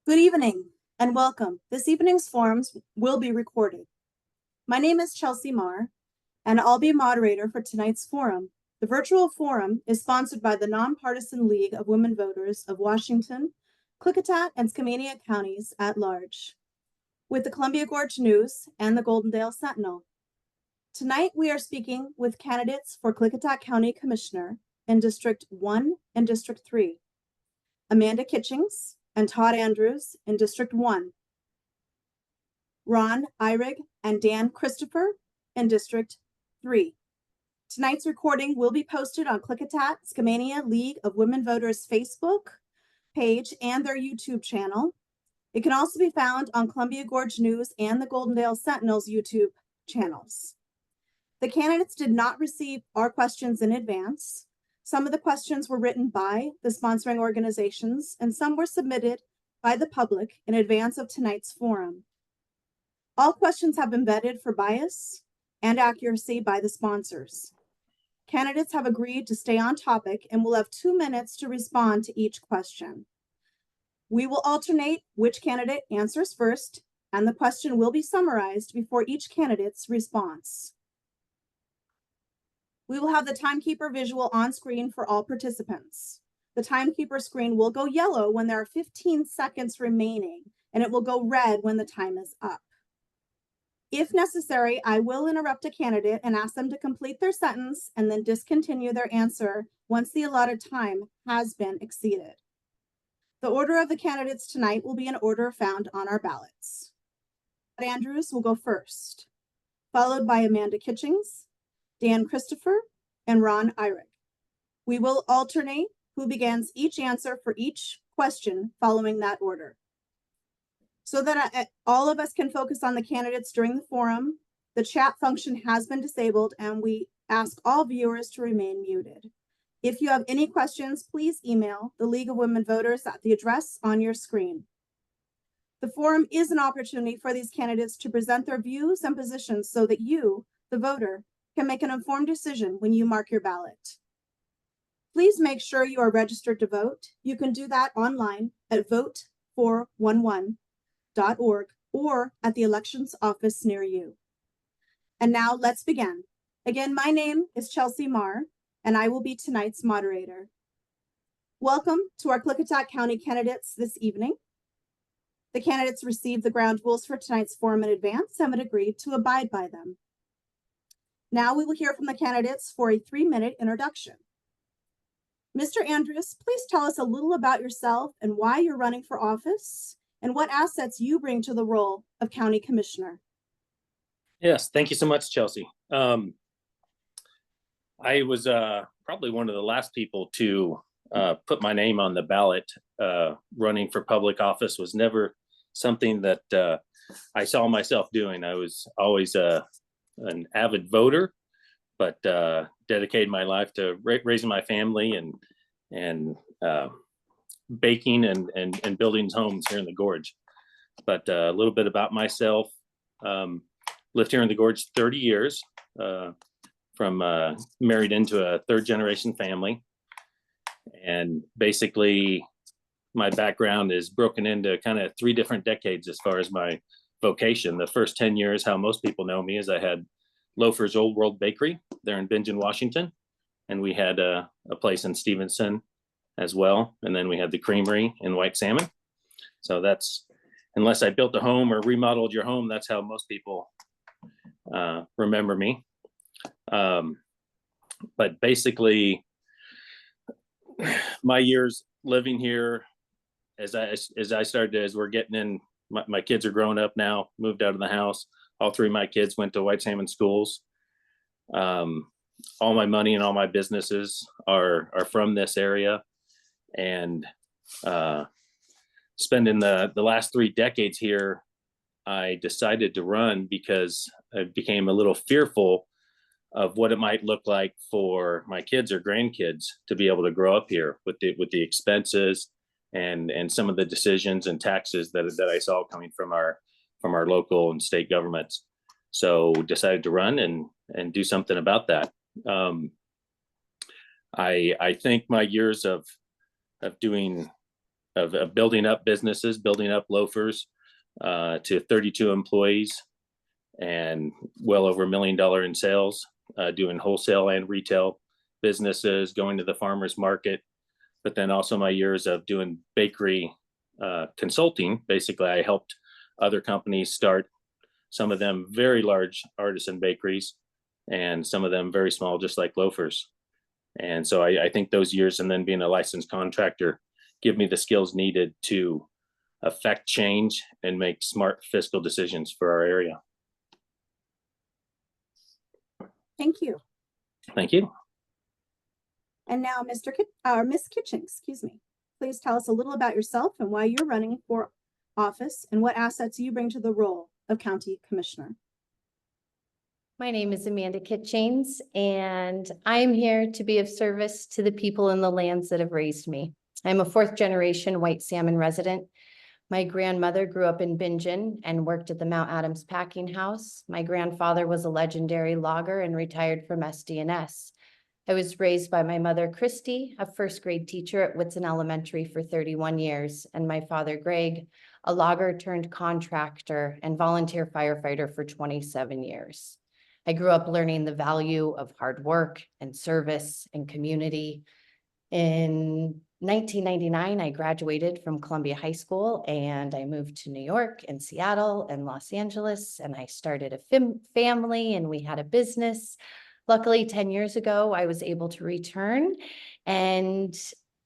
Good evening and welcome. This evening's forums will be recorded. My name is Chelsea Marr, and I'll be moderator for tonight's forum. The virtual forum is sponsored by the Nonpartisan League of Women Voters of Washington, Klickitat, and Skamania counties at large, with the Columbia Gorge News and the Goldendale Sentinel. Tonight, we are speaking with candidates for Klickitat County Commissioner in District 1 and District 3, Amanda Kitchings and Todd Andrews in District 1, Ron Eyrig and Dan Christopher in District 3. Tonight's recording will be posted on Klickitat Skamania League of Women Voters Facebook page and their YouTube channel. It can also be found on Columbia Gorge News and the Goldendale Sentinel's YouTube channels. The candidates did not receive our questions in advance. Some of the questions were written by the sponsoring organizations, and some were submitted by the public in advance of tonight's forum. All questions have been vetted for bias and accuracy by the sponsors. Candidates have agreed to stay on topic and will have 2 minutes to respond to each question. We will alternate which candidate answers first, and the question will be summarized before each candidate's response. We will have the timekeeper visual on screen for all participants. The timekeeper screen will go yellow when there are 15 seconds remaining, and it will go red when the time is up. If necessary, I will interrupt a candidate and ask them to complete their sentence and then discontinue their answer once the allotted time has been exceeded. The order of the candidates tonight will be in order found on our ballots. Todd Andrews will go first, followed by Amanda Kitchings, Dan Christopher, and Ron Eyrig. We will alternate who begins each answer for each question following that order. So that all of us can focus on the candidates during the forum, the chat function has been disabled, and we ask all viewers to remain muted. If you have any questions, please email the League of Women Voters at the address on your screen. The forum is an opportunity for these candidates to present their views and positions so that you, the voter, can make an informed decision when you mark your ballot. Please make sure you are registered to vote. You can do that online at vote411.org or at the elections office near you. And now let's begin. Again, my name is Chelsea Marr, and I will be tonight's moderator. Welcome to our Klickitat County candidates this evening. The candidates received the ground rules for tonight's forum in advance and have agreed to abide by them. Now we will hear from the candidates for a 3-minute introduction. Mr. Andrews, please tell us a little about yourself and why you're running for office and what assets you bring to the role of County Commissioner. Yes, thank you so much, Chelsea. I was probably one of the last people to put my name on the ballot. Running for public office was never something that I saw myself doing. I was always an avid voter, but dedicated my life to raising my family and baking and building homes here in the Gorge. But a little bit about myself. Lived here in the Gorge 30 years, from married into a 3rd-generation family. And basically, my background is broken into kind of 3 different decades as far as my vocation. The first 10 years, how most people know me, is I had Loafer's Old World Bakery there in Bingen, Washington. And we had a place in Stevenson as well. And then we had the creamery in White Salmon. So that's, unless I built a home or remodeled your home, that's how most people remember me. But basically, my years living here, as we're getting in, my kids are growing up now, moved out of the house. All 3 of my kids went to White Salmon schools. All my money and all my businesses are from this area. And spending the last 3 decades here, I decided to run because I became a little fearful of what it might look like for my kids or grandkids to be able to grow up here with the expenses and some of the decisions and taxes that I saw coming from our local and state governments. So decided to run and do something about that. I think my years of doing of building up businesses, building up loafers to 32 employees and well over $1 million in sales, doing wholesale and retail businesses, going to the farmers market, but then also my years of doing bakery consulting. Basically, I helped other companies start, some of them very large artisan bakeries and some of them very small, just like loafers. And so I think those years and then being a licensed contractor give me the skills needed to affect change and make smart fiscal decisions for our area. Thank you. Thank you. And now Miss Kitchen, excuse me. Please tell us a little about yourself and why you're running for office and what assets you bring to the role of County Commissioner. My name is Amanda Kitchains, and I'm here to be of service to the people in the lands that have raised me. I'm a fourth generation white salmon resident. My grandmother grew up in Bingen and worked at the Mount Adams packing house. My grandfather was a legendary logger and retired from SD&S. I was raised by my mother, Christy, a first grade teacher at Whitson Elementary for 31 years, and my father, Greg, a logger turned contractor and volunteer firefighter for 27 years. I grew up learning the value of hard work and service and community. In 1999, I graduated from Columbia High School and I moved to New York and Seattle and Los Angeles, and I started a family and we had a business. Luckily, 10 years ago, I was able to return and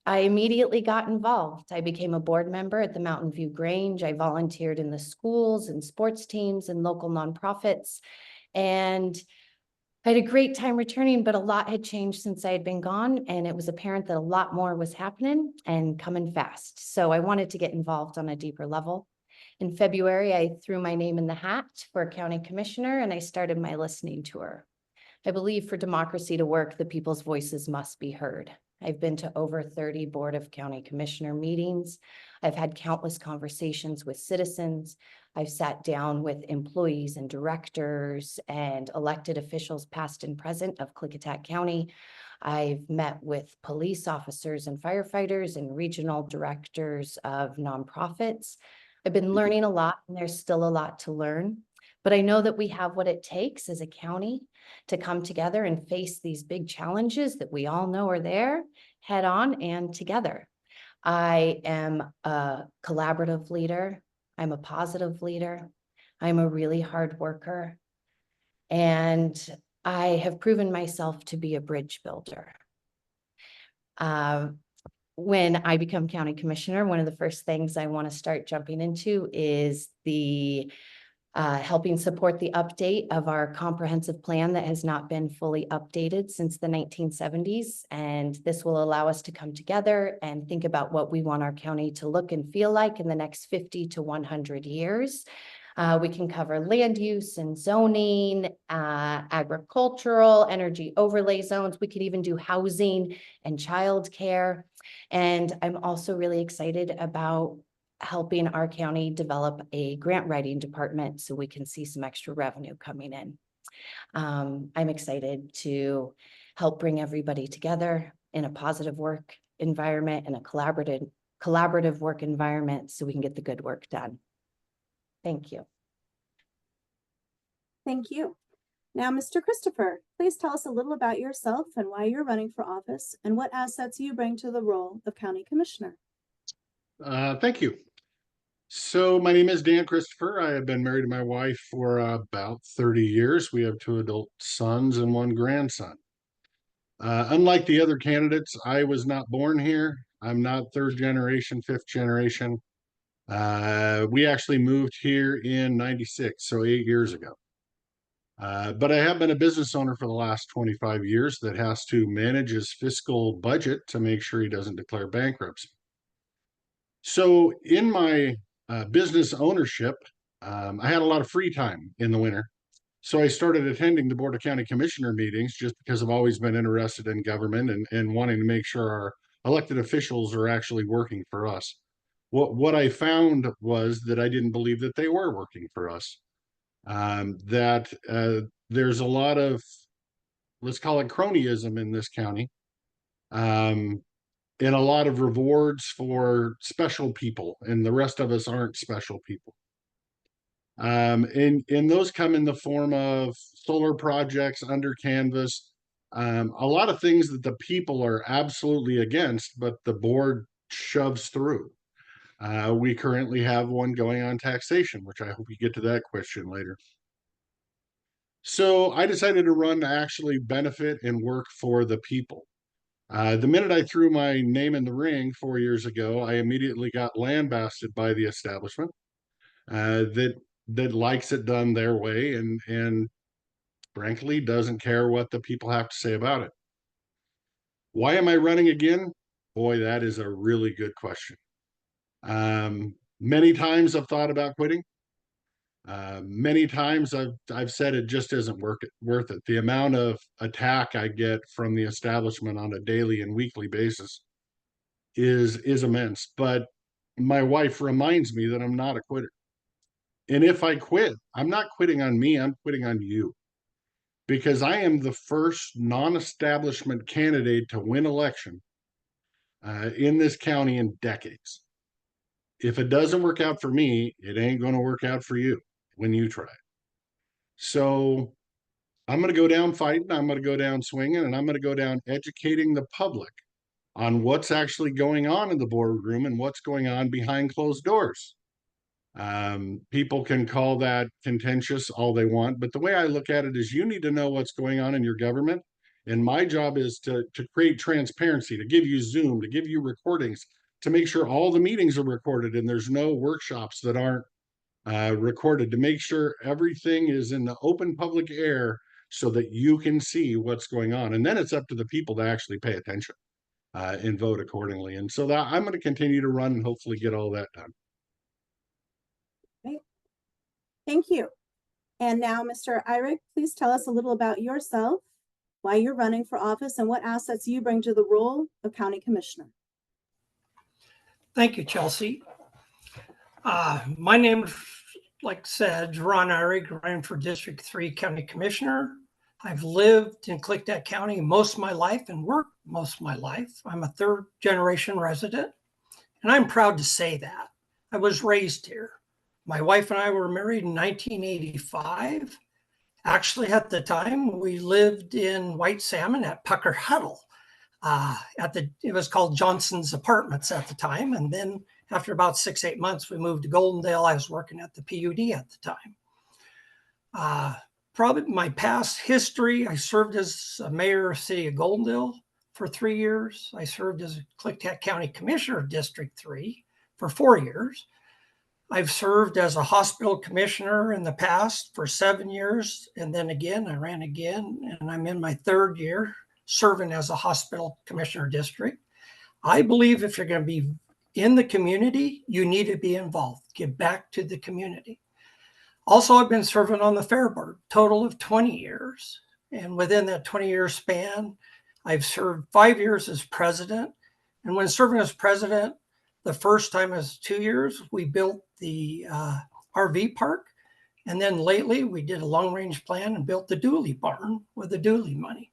I immediately got involved. I became a board member at the Mountain View Grange. I volunteered in the schools and sports teams and local nonprofits. And I had a great time returning, but a lot had changed since I had been gone. And it was apparent that a lot more was happening and coming fast. So I wanted to get involved on a deeper level. In February, I threw my name in the hat for county commissioner and I started my listening tour. I believe for democracy to work, the people's voices must be heard. I've been to over 30 Board of County Commissioner meetings. I've had countless conversations with citizens. I've sat down with employees and directors and elected officials past and present of Klickitat County. I've met with police officers and firefighters and regional directors of nonprofits. I've been learning a lot and there's still a lot to learn, but I know that we have what it takes as a county to come together and face these big challenges that we all know are there head on and together. I am a collaborative leader. I'm a positive leader. I'm a really hard worker. And I have proven myself to be a bridge builder. When I become county commissioner, one of the first things I want to start jumping into is the helping support the update of our comprehensive plan that has not been fully updated since the 1970s. And this will allow us to come together and think about what we want our county to look and feel like in the next 50 to 100 years. We can cover land use and zoning, agricultural, energy overlay zones. We could even do housing and childcare. And I'm also really excited about helping our county develop a grant writing department so we can see some extra revenue coming in. I'm excited to help bring everybody together in a positive work environment and a collaborative work environment so we can get the good work done. Thank you. Thank you. Now, Mr. Christopher, please tell us a little about yourself and why you're running for office and what assets you bring to the role of County Commissioner. Thank you. So my name is Dan Christopher. I have been married to my wife for about 30 years. We have 2 adult sons and 1 grandson. Unlike the other candidates, I was not born here. I'm not 3rd generation, 5th generation. We actually moved here in 96, so 8 years ago. But I have been a business owner for the last 25 years that has to manage his fiscal budget to make sure he doesn't declare bankruptcy. So in my business ownership, I had a lot of free time in the winter. So I started attending the Board of County Commissioner meetings just because I've always been interested in government and wanting to make sure our elected officials are actually working for us. What I found was that I didn't believe that they were working for us. There's a lot of, let's call it cronyism in this county. and a lot of rewards for special people, and the rest of us aren't special people. And those come in the form of solar projects under canvas, a lot of things that the people are absolutely against, but the board shoves through. We currently have one going on taxation, which I hope you get to that question later. So I decided to run to actually benefit and work for the people. The minute I threw my name in the ring 4 years ago, I immediately got lambasted by the establishment that likes it done their way and frankly doesn't care what the people have to say about it. Why am I running again? Boy, that is a really good question. Many times I've thought about quitting. Many times I've said it just isn't worth it. The amount of attack I get from the establishment on a daily and weekly basis is immense. But my wife reminds me that I'm not a quitter. And if I quit, I'm not quitting on me, I'm quitting on you. Because I am the first non-establishment candidate to win election in this county in decades. If it doesn't work out for me, it ain't going to work out for you when you try. So I'm going to go down fighting, I'm going to go down swinging, and I'm going to go down educating the public on what's actually going on in the boardroom and what's going on behind closed doors. People can call that contentious all they want, but the way I look at it is you need to know what's going on in your government. And my job is to create transparency, to give you Zoom, to give you recordings, to make sure all the meetings are recorded and there's no workshops that aren't recorded, to make sure everything is in the open public air so that you can see what's going on. And then it's up to the people to actually pay attention and vote accordingly. And so that I'm going to continue to run and hopefully get all that done. Thank you. And now, Mr. Eyrick, please tell us a little about yourself, why you're running for office, and what assets you bring to the role of County Commissioner. Thank you, Chelsea. My name, like I said, Ron Eyrick, running for District 3 County Commissioner. I've lived in Klickitat County most of my life and worked most of my life. I'm a third-generation resident, and I'm proud to say that. I was raised here. My wife and I were married in 1985. Actually, at the time, we lived in White Salmon at Pucker Huddle. It was called Johnson's Apartments at the time. And then after about 6-8 months, we moved to Goldendale. I was working at the PUD at the time. Probably my past history, I served as a mayor of the city of Goldendale for 3 years. I served as a Klickitat County Commissioner of District 3 for 4 years. I've served as a hospital commissioner in the past for 7 years. And then again, I ran again, and I'm in my 3rd year serving as a hospital commissioner district. I believe if you're going to be in the community, you need to be involved, give back to the community. Also, I've been serving on the Fair Board, total of 20 years. And within that 20-year span, I've served 5 years as president. And when serving as president, the first time was 2 years, we built the RV park. And then lately we did a long range plan and built the Dooley barn with the Dooley money.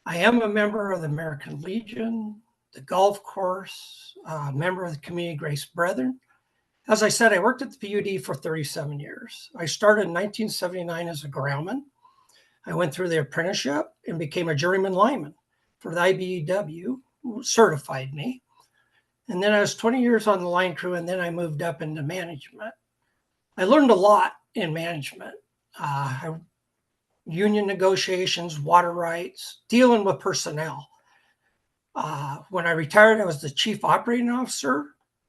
I am a member of the American Legion, the golf course, a member of the Community Grace Brethren. As I said, I worked at the PUD for 37 years. I started in 1979 as a groundman. I went through the apprenticeship and became a journeyman lineman for the IBEW, who certified me. And then I was 20 years on the line crew, and then I moved up into management. I learned a lot in management. Union negotiations, water rights, dealing with personnel. When I retired, I was the chief operating officer.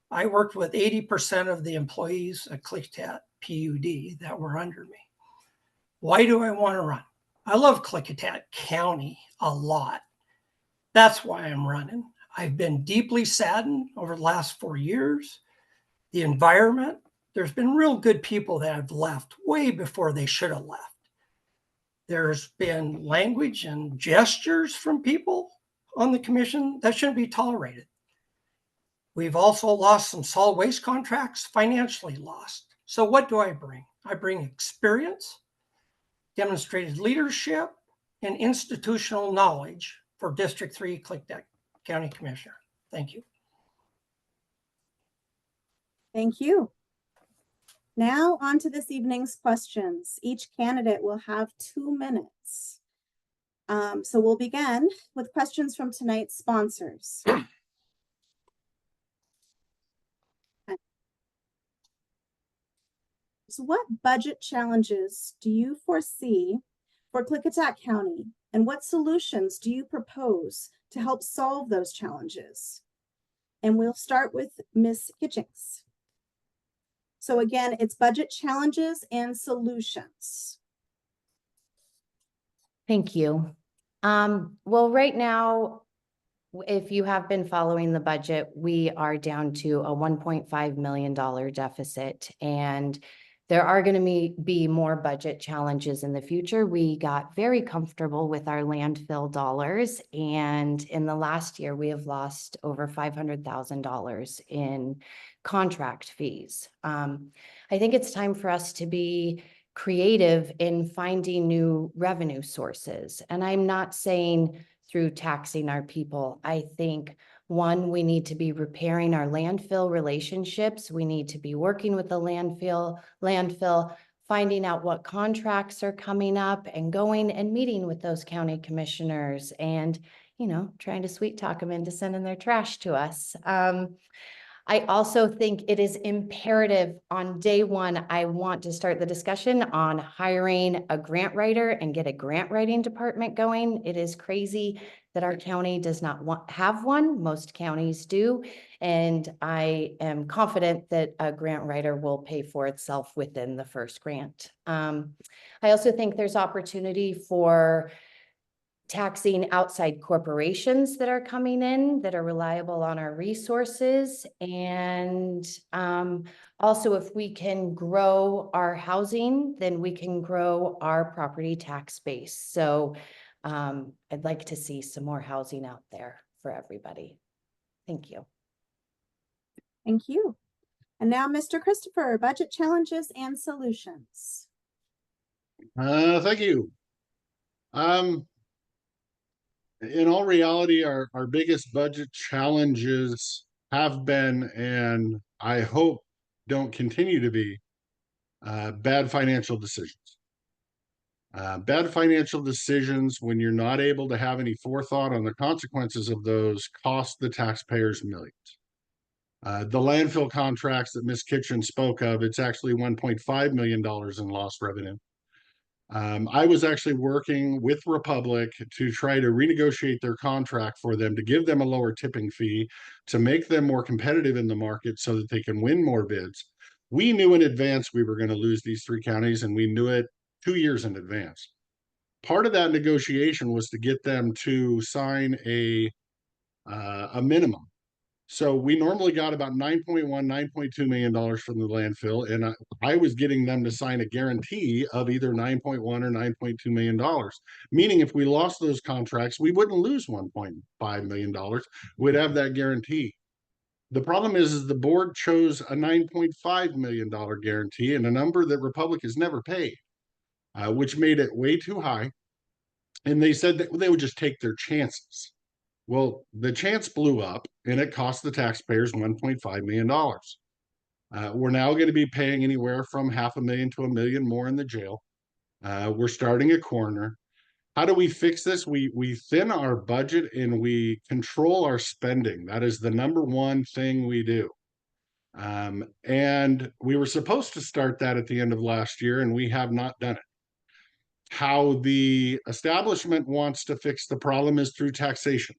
I worked with 80% of the employees at Klickitat PUD that were under me. Why do I want to run? I love Klickitat County a lot. That's why I'm running. I've been deeply saddened over the last 4 years. The environment, there's been real good people that have left way before they should have left. There's been language and gestures from people on the commission that shouldn't be tolerated. We've also lost some solid waste contracts, financially lost. So what do I bring? I bring experience, demonstrated leadership, and institutional knowledge for District 3 Klickitat County Commissioner. Thank you. Thank you. Now on to this evening's questions. Each candidate will have 2 minutes. So we'll begin with questions from tonight's sponsors. So what budget challenges do you foresee for Klickitat County, and what solutions do you propose to help solve those challenges? And we'll start with Ms. Kitchings. So again, it's budget challenges and solutions. Thank you. Well, right now, if you have been following the budget, we are down to a $1.5 million deficit, and there are going to be more budget challenges in the future. We got very comfortable with our landfill dollars, and in the last year, we have lost over $500,000 in contract fees. I think it's time for us to be creative in finding new revenue sources. And I'm not saying through taxing our people. I think, one, we need to be repairing our landfill relationships. We need to be working with the landfill, finding out what contracts are coming up and going and meeting with those county commissioners and, trying to sweet talk them into sending their trash to us. I also think it is imperative on day one, I want to start the discussion on hiring a grant writer and get a grant writing department going. It is crazy that our county does not have one. Most counties do. And I am confident that a grant writer will pay for itself within the first grant. I also think there's opportunity for taxing outside corporations that are coming in that are reliable on our resources. And also, if we can grow our housing, then we can grow our property tax base. So I'd like to see some more housing out there for everybody. Thank you. Thank you. And now, Mr. Christopher, budget challenges and solutions. Thank you. In all reality, our biggest budget challenges have been, and I hope don't continue to be, bad financial decisions. Bad financial decisions, when you're not able to have any forethought on the consequences of those, cost the taxpayers millions. The landfill contracts that Ms. Kitchen spoke of, it's actually $1.5 million in lost revenue. I was actually working with Republic to try to renegotiate their contract for them, to give them a lower tipping fee, to make them more competitive in the market so that they can win more bids. We knew in advance we were going to lose these 3 counties, and we knew it 2 years in advance. Part of that negotiation was to get them to sign a minimum. So we normally got about $9.2 million from the landfill, and I was getting them to sign a guarantee of either 9.1 or $9.2 million, meaning if we lost those contracts, we wouldn't lose $1.5 million. We'd have that guarantee. The problem is the board chose a $9.5 million guarantee, and a number that Republic has never paid, which made it way too high. And they said that they would just take their chances. Well, the chance blew up, and it cost the taxpayers $1.5 million. We're now going to be paying anywhere from $500,000 to $1 million more in the jail. We're starting a coroner. How do we fix this? We thin our budget and we control our spending. That is the number one thing we do. And we were supposed to start that at the end of last year, and we have not done it. How the establishment wants to fix the problem is through taxation.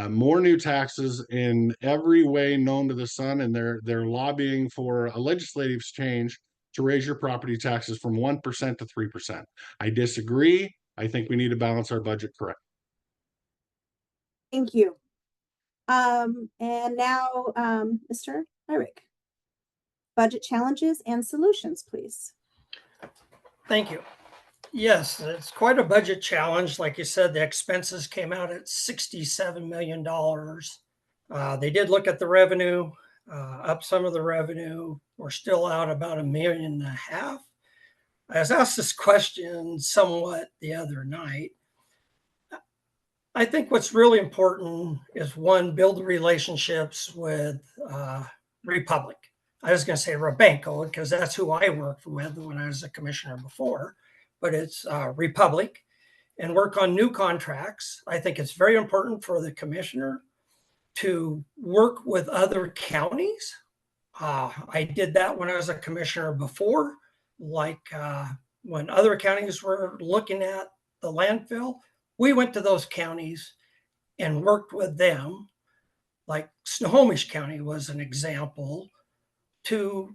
More new taxes in every way known to the sun, and they're lobbying for a legislative change to raise your property taxes from 1% to 3%. I disagree. I think we need to balance our budget correctly. Thank you. And now, Mr. Myrick, budget challenges and solutions, please. Thank you. Yes, it's quite a budget challenge. Like you said, the expenses came out at $67 million. They did look at the revenue, up some of the revenue. We're still out about $1.5 million. I was asked this question somewhat the other night. I think what's really important is one, build the relationships with Republic. I was going to say Rabanco because that's who I worked with when I was a commissioner before, but it's Republic, and work on new contracts. I think it's very important for the commissioner to work with other counties. I did that when I was a commissioner before, like when other counties were looking at the landfill, we went to those counties and worked with them. Like Snohomish County was an example, to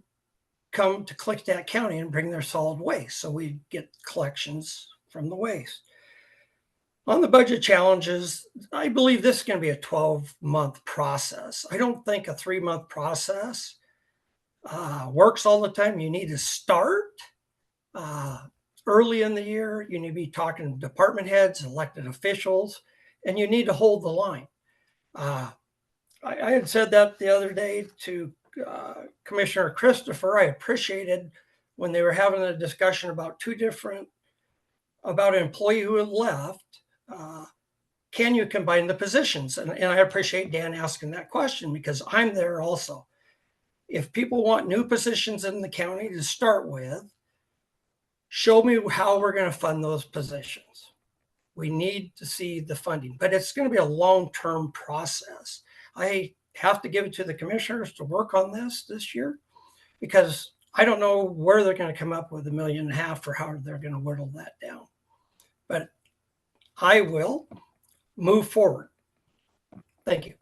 come to Klickitat County and bring their solid waste. So we get collections from the waste. On the budget challenges, I believe this is going to be a 12-month process. I don't think a 3-month process works all the time. You need to start early in the year. You need to be talking to department heads, elected officials, and you need to hold the line. I had said that the other day to Commissioner Christopher. I appreciated when they were having a discussion about about an employee who had left. Can you combine the positions? And I appreciate Dan asking that question because I'm there also. If people want new positions in the county to start with, show me how we're going to fund those positions. We need to see the funding, but it's going to be a long-term process. I have to give it to the commissioners to work on this year because I don't know where they're going to come up with $1.5 million or how they're going to whittle that down. But I will move forward. Thank you.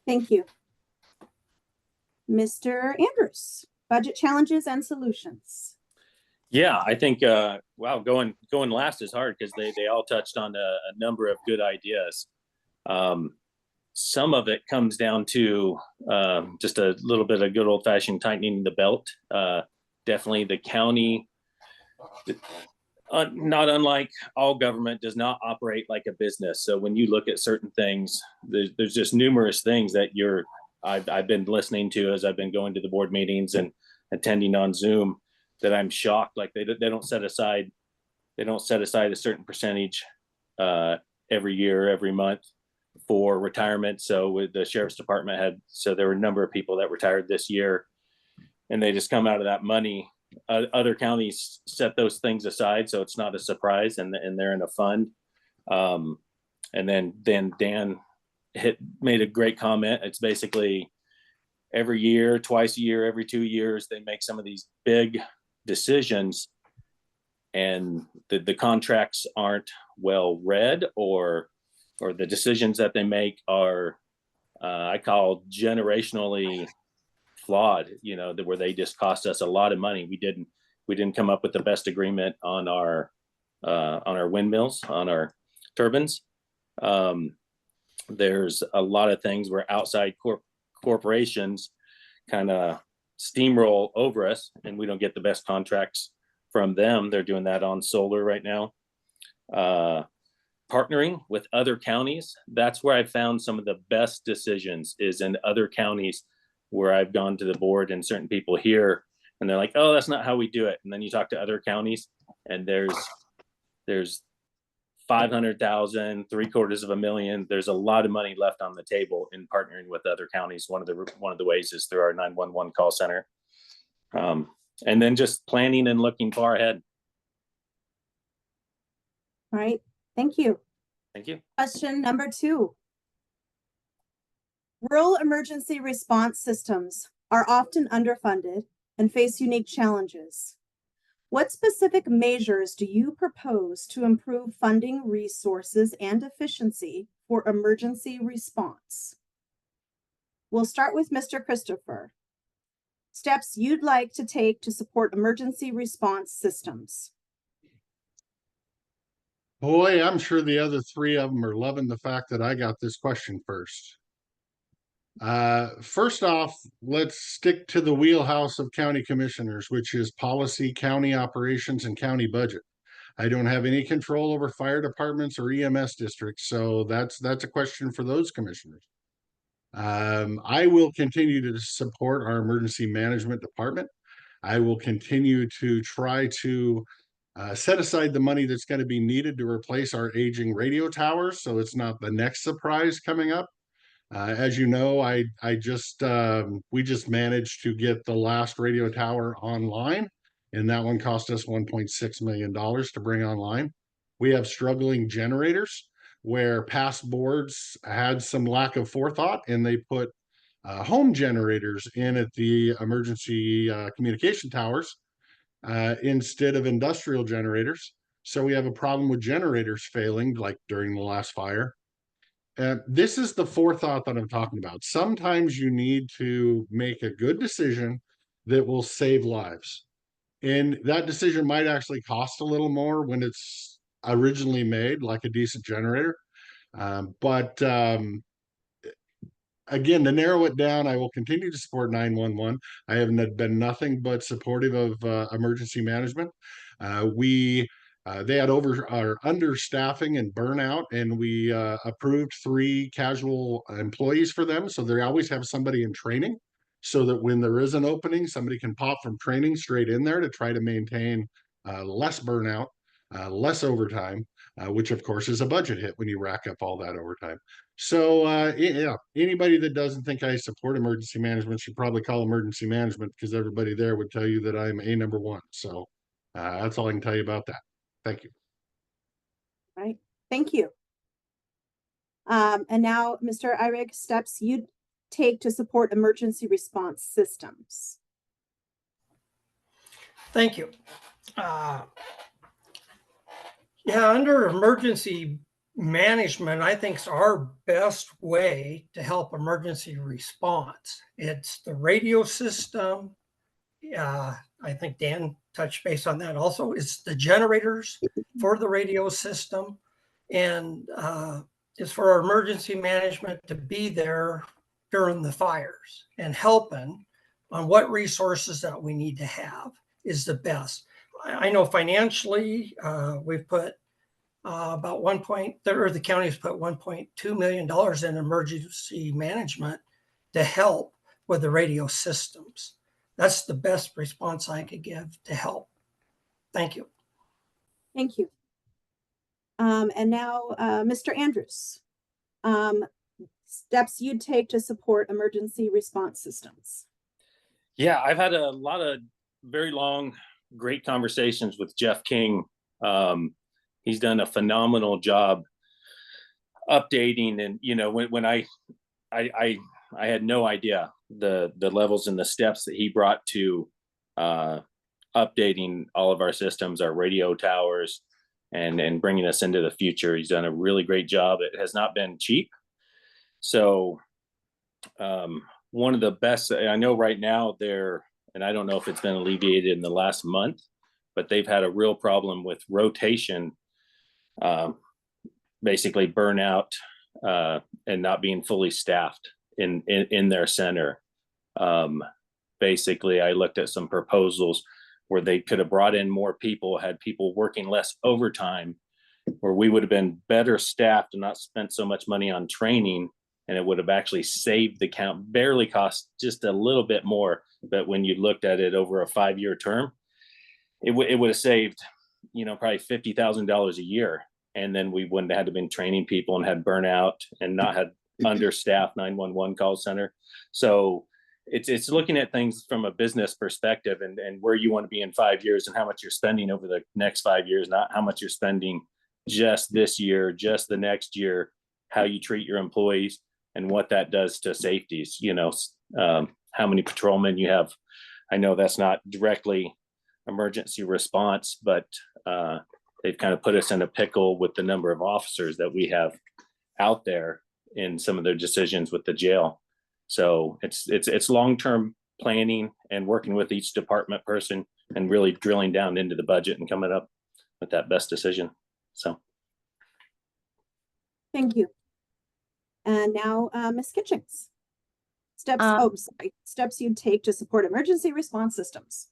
Thank you. Mr. Andrews, budget challenges and solutions. Yeah, I think wow, going last is hard because they all touched on a number of good ideas. Some of it comes down to just a little bit of good old fashioned tightening the belt. Definitely the county, not unlike all government, does not operate like a business. So when you look at certain things, there's just numerous things that I've been listening to as I've been going to the board meetings and attending on Zoom, that I'm shocked. Like they don't set aside a certain percentage every year, every month for retirement. So with the sheriff's department there were a number of people that retired this year, and they just come out of that money. Other counties set those things aside, so it's not a surprise, and they're in a fund. And then Dan made a great comment. It's basically every year, twice a year, every 2 years, they make some of these big decisions, and the contracts aren't well read, or the decisions that they make are I call generationally flawed, where they just cost us a lot of money. We didn't come up with the best agreement on our windmills, on our turbines. There's a lot of things where outside corporations kind of steamroll over us, and we don't get the best contracts from them. They're doing that on solar right now. Partnering with other counties, that's where I found some of the best decisions, is in other counties where I've gone to the board and certain people here, and they're like, oh, that's not how we do it. And then you talk to other counties, and there's 500,000, $750,000. There's a lot of money left on the table in partnering with other counties. One of the ways is through our 911 call center. And then just planning and looking far ahead. All right. Thank you. Thank you. Question number 2. Rural emergency response systems are often underfunded and face unique challenges. What specific measures do you propose to improve funding resources and efficiency for emergency response? We'll start with Mr. Christopher. Steps you'd like to take to support emergency response systems. Boy, I'm sure the other 3 of them are loving the fact that I got this question first. First off, let's stick to the wheelhouse of county commissioners, which is policy, county operations, and county budget. I don't have any control over fire departments or EMS districts, so that's a question for those commissioners. I will continue to support our emergency management department. I will continue to try to set aside the money that's going to be needed to replace our aging radio towers, so it's not the next surprise coming up. As you know, we just managed to get the last radio tower online, and that one cost us $1.6 million to bring online. We have struggling generators where past boards had some lack of forethought, and they put home generators in at the emergency communication towers instead of industrial generators. So we have a problem with generators failing, like during the last fire. This is the forethought that I'm talking about. Sometimes you need to make a good decision that will save lives. And that decision might actually cost a little more when it's originally made, like a decent generator. But again, to narrow it down, I will continue to support 911. I have been nothing but supportive of emergency management. They had understaffing and burnout, and we approved 3 casual employees for them. So they always have somebody in training so that when there is an opening, somebody can pop from training straight in there to try to maintain less burnout, less overtime, which of course is a budget hit when you rack up all that overtime. So yeah, anybody that doesn't think I support emergency management should probably call emergency management, because everybody there would tell you that I'm a number one. So that's all I can tell you about that. Thank you. Right. Thank you. And now, Mr. Eyrig, steps you take to support emergency response systems. Thank you. Yeah, under emergency management, I think is our best way to help emergency response. It's the radio system. I think Dan touched base on that also. It's the generators for the radio system. And it's for our emergency management to be there during the fires and helping on what resources that we need to have is the best. I know financially, we've put about the county's put $1.2 million in emergency management to help with the radio systems. That's the best response I could give to help. Thank you. Thank you. And now, Mr. Andrews, steps you'd take to support emergency response systems. Yeah, I've had a lot of very long, great conversations with Jeff King. He's done a phenomenal job updating, and when I had no idea the levels and the steps that he brought to updating all of our systems, our radio towers, and bringing us into the future. He's done a really great job. It has not been cheap. So one of the best, I know right now and I don't know if it's been alleviated in the last month, but they've had a real problem with rotation, basically burnout, and not being fully staffed in their center. Basically, I looked at some proposals where they could have brought in more people, had people working less overtime, where we would have been better staffed and not spent so much money on training, and it would have actually saved the count, barely cost just a little bit more. But when you looked at it over a 5-year term, it would have saved, probably $50,000 a year. And then we wouldn't have had to been training people and had burnout and not had understaffed 911 call center. So it's looking at things from a business perspective and where you want to be in 5 years and how much you're spending over the next 5 years, not how much you're spending just this year, just the next year, how you treat your employees and what that does to safeties, how many patrolmen you have. I know that's not directly emergency response, but they've kind of put us in a pickle with the number of officers that we have out there in some of their decisions with the jail. So it's long-term planning and working with each department person and really drilling down into the budget and coming up with that best decision. So. Thank you. And now, Ms. Kitchings. Steps you'd take to support emergency response systems.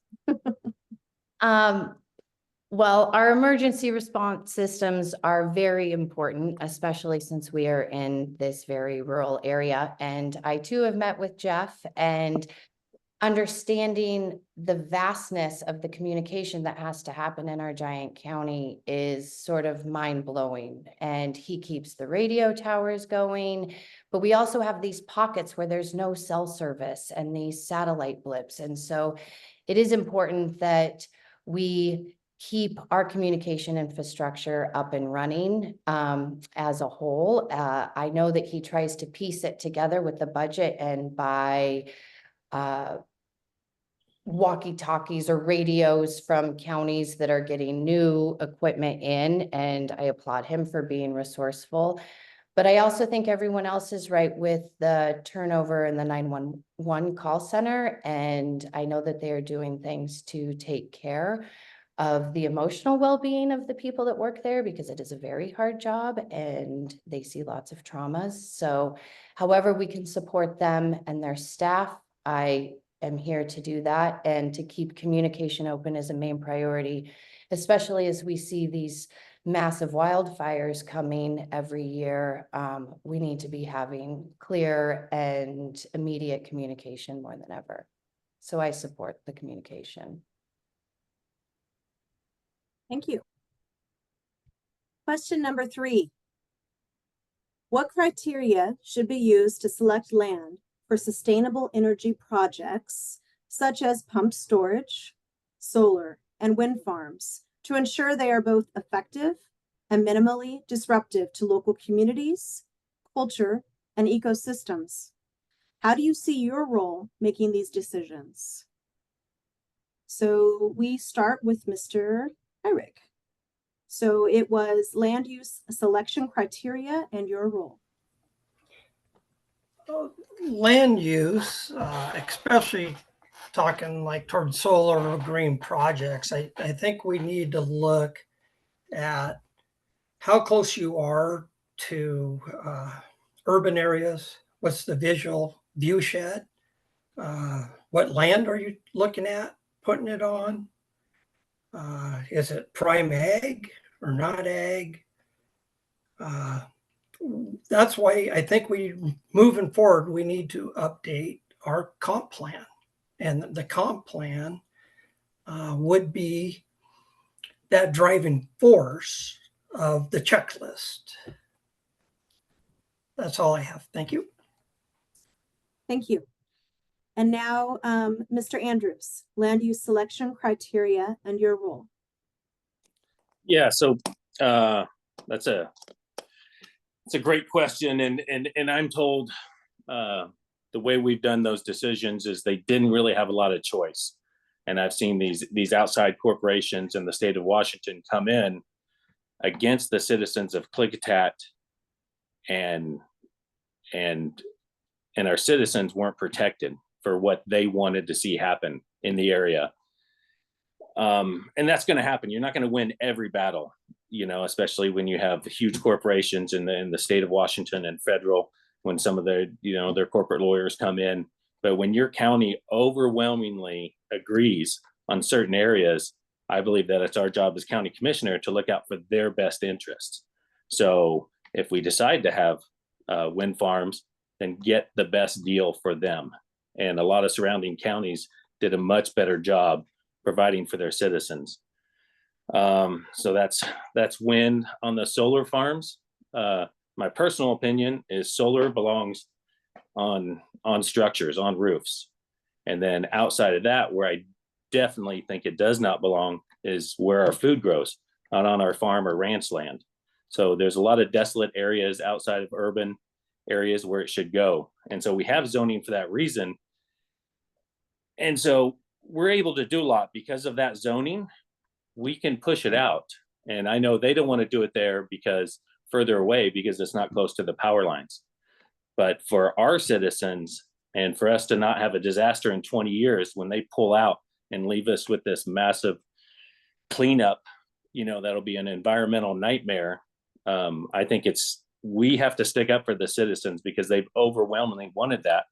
Well, our emergency response systems are very important, especially since we are in this very rural area. And I too have met with Jeff, and understanding the vastness of the communication that has to happen in our giant county is sort of mind-blowing. And he keeps the radio towers going, but we also have these pockets where there's no cell service and these satellite blips. And so it is important that we keep our communication infrastructure up and running as a whole. I know that he tries to piece it together with the budget and by walkie-talkies or radios from counties that are getting new equipment in, and I applaud him for being resourceful. But I also think everyone else is right with the turnover in the 911 call center, and I know that they are doing things to take care of the emotional well-being of the people that work there, because it is a very hard job and they see lots of traumas. So however we can support them and their staff, I am here to do that, and to keep communication open is a main priority, especially as we see these massive wildfires coming every year. We need to be having clear and immediate communication more than ever. So I support the communication. Thank you. Question number 3. What criteria should be used to select land for sustainable energy projects, such as pumped storage, solar, and wind farms, to ensure they are both effective and minimally disruptive to local communities, culture, and ecosystems? How do you see your role making these decisions? So we start with Mr. Eyrick. So it was land use selection criteria and your role. Land use, especially talking like towards solar or green projects, I think we need to look at how close you are to urban areas. What's the visual view shed? What land are you looking at putting it on? Is it prime ag or not ag? That's why I think moving forward, we need to update our comp plan. And the comp plan would be that driving force of the checklist. That's all I have. Thank you. Thank you. And now, Mr. Andrews, land use selection criteria and your role. Yeah, so that's a great question, and I'm told the way we've done those decisions is they didn't really have a lot of choice. And I've seen these outside corporations in the state of Washington come in against the citizens of Klickitat, and our citizens weren't protected for what they wanted to see happen in the area. And that's going to happen. You're not going to win every battle, especially when you have huge corporations in the state of Washington and federal, when some of their corporate lawyers come in. But when your county overwhelmingly agrees on certain areas, I believe that it's our job as county commissioner to look out for their best interests. So if we decide to have wind farms, then get the best deal for them. And a lot of surrounding counties did a much better job providing for their citizens. So that's wind. On the solar farms, my personal opinion is solar belongs on structures, on roofs. And then outside of that, where I definitely think it does not belong is where our food grows, not on our farm or ranch land. So there's a lot of desolate areas outside of urban areas where it should go. And so we have zoning for that reason. And so we're able to do a lot because of that zoning. We can push it out. And I know they don't want to do it there because further away, because it's not close to the power lines. But for our citizens, and for us to not have a disaster in 20 years when they pull out and leave us with this massive cleanup, that'll be an environmental nightmare. I think we have to stick up for the citizens because they've overwhelmingly wanted that.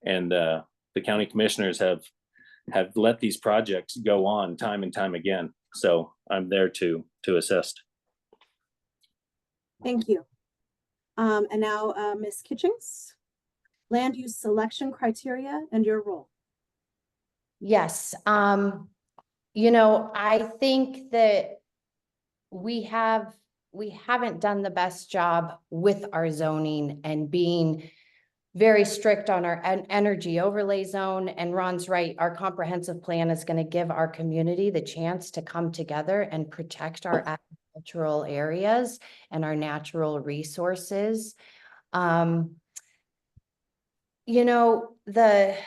And the county commissioners have let these projects go on time and time again. So I'm there to assist. Thank you. And now, Ms. Kitchings, land use selection criteria and your role. Yes, you know, I think that we haven't done the best job with our zoning and being very strict on our energy overlay zone. And Ron's right, our comprehensive plan is going to give our community the chance to come together and protect our agricultural areas and our natural resources. You know, the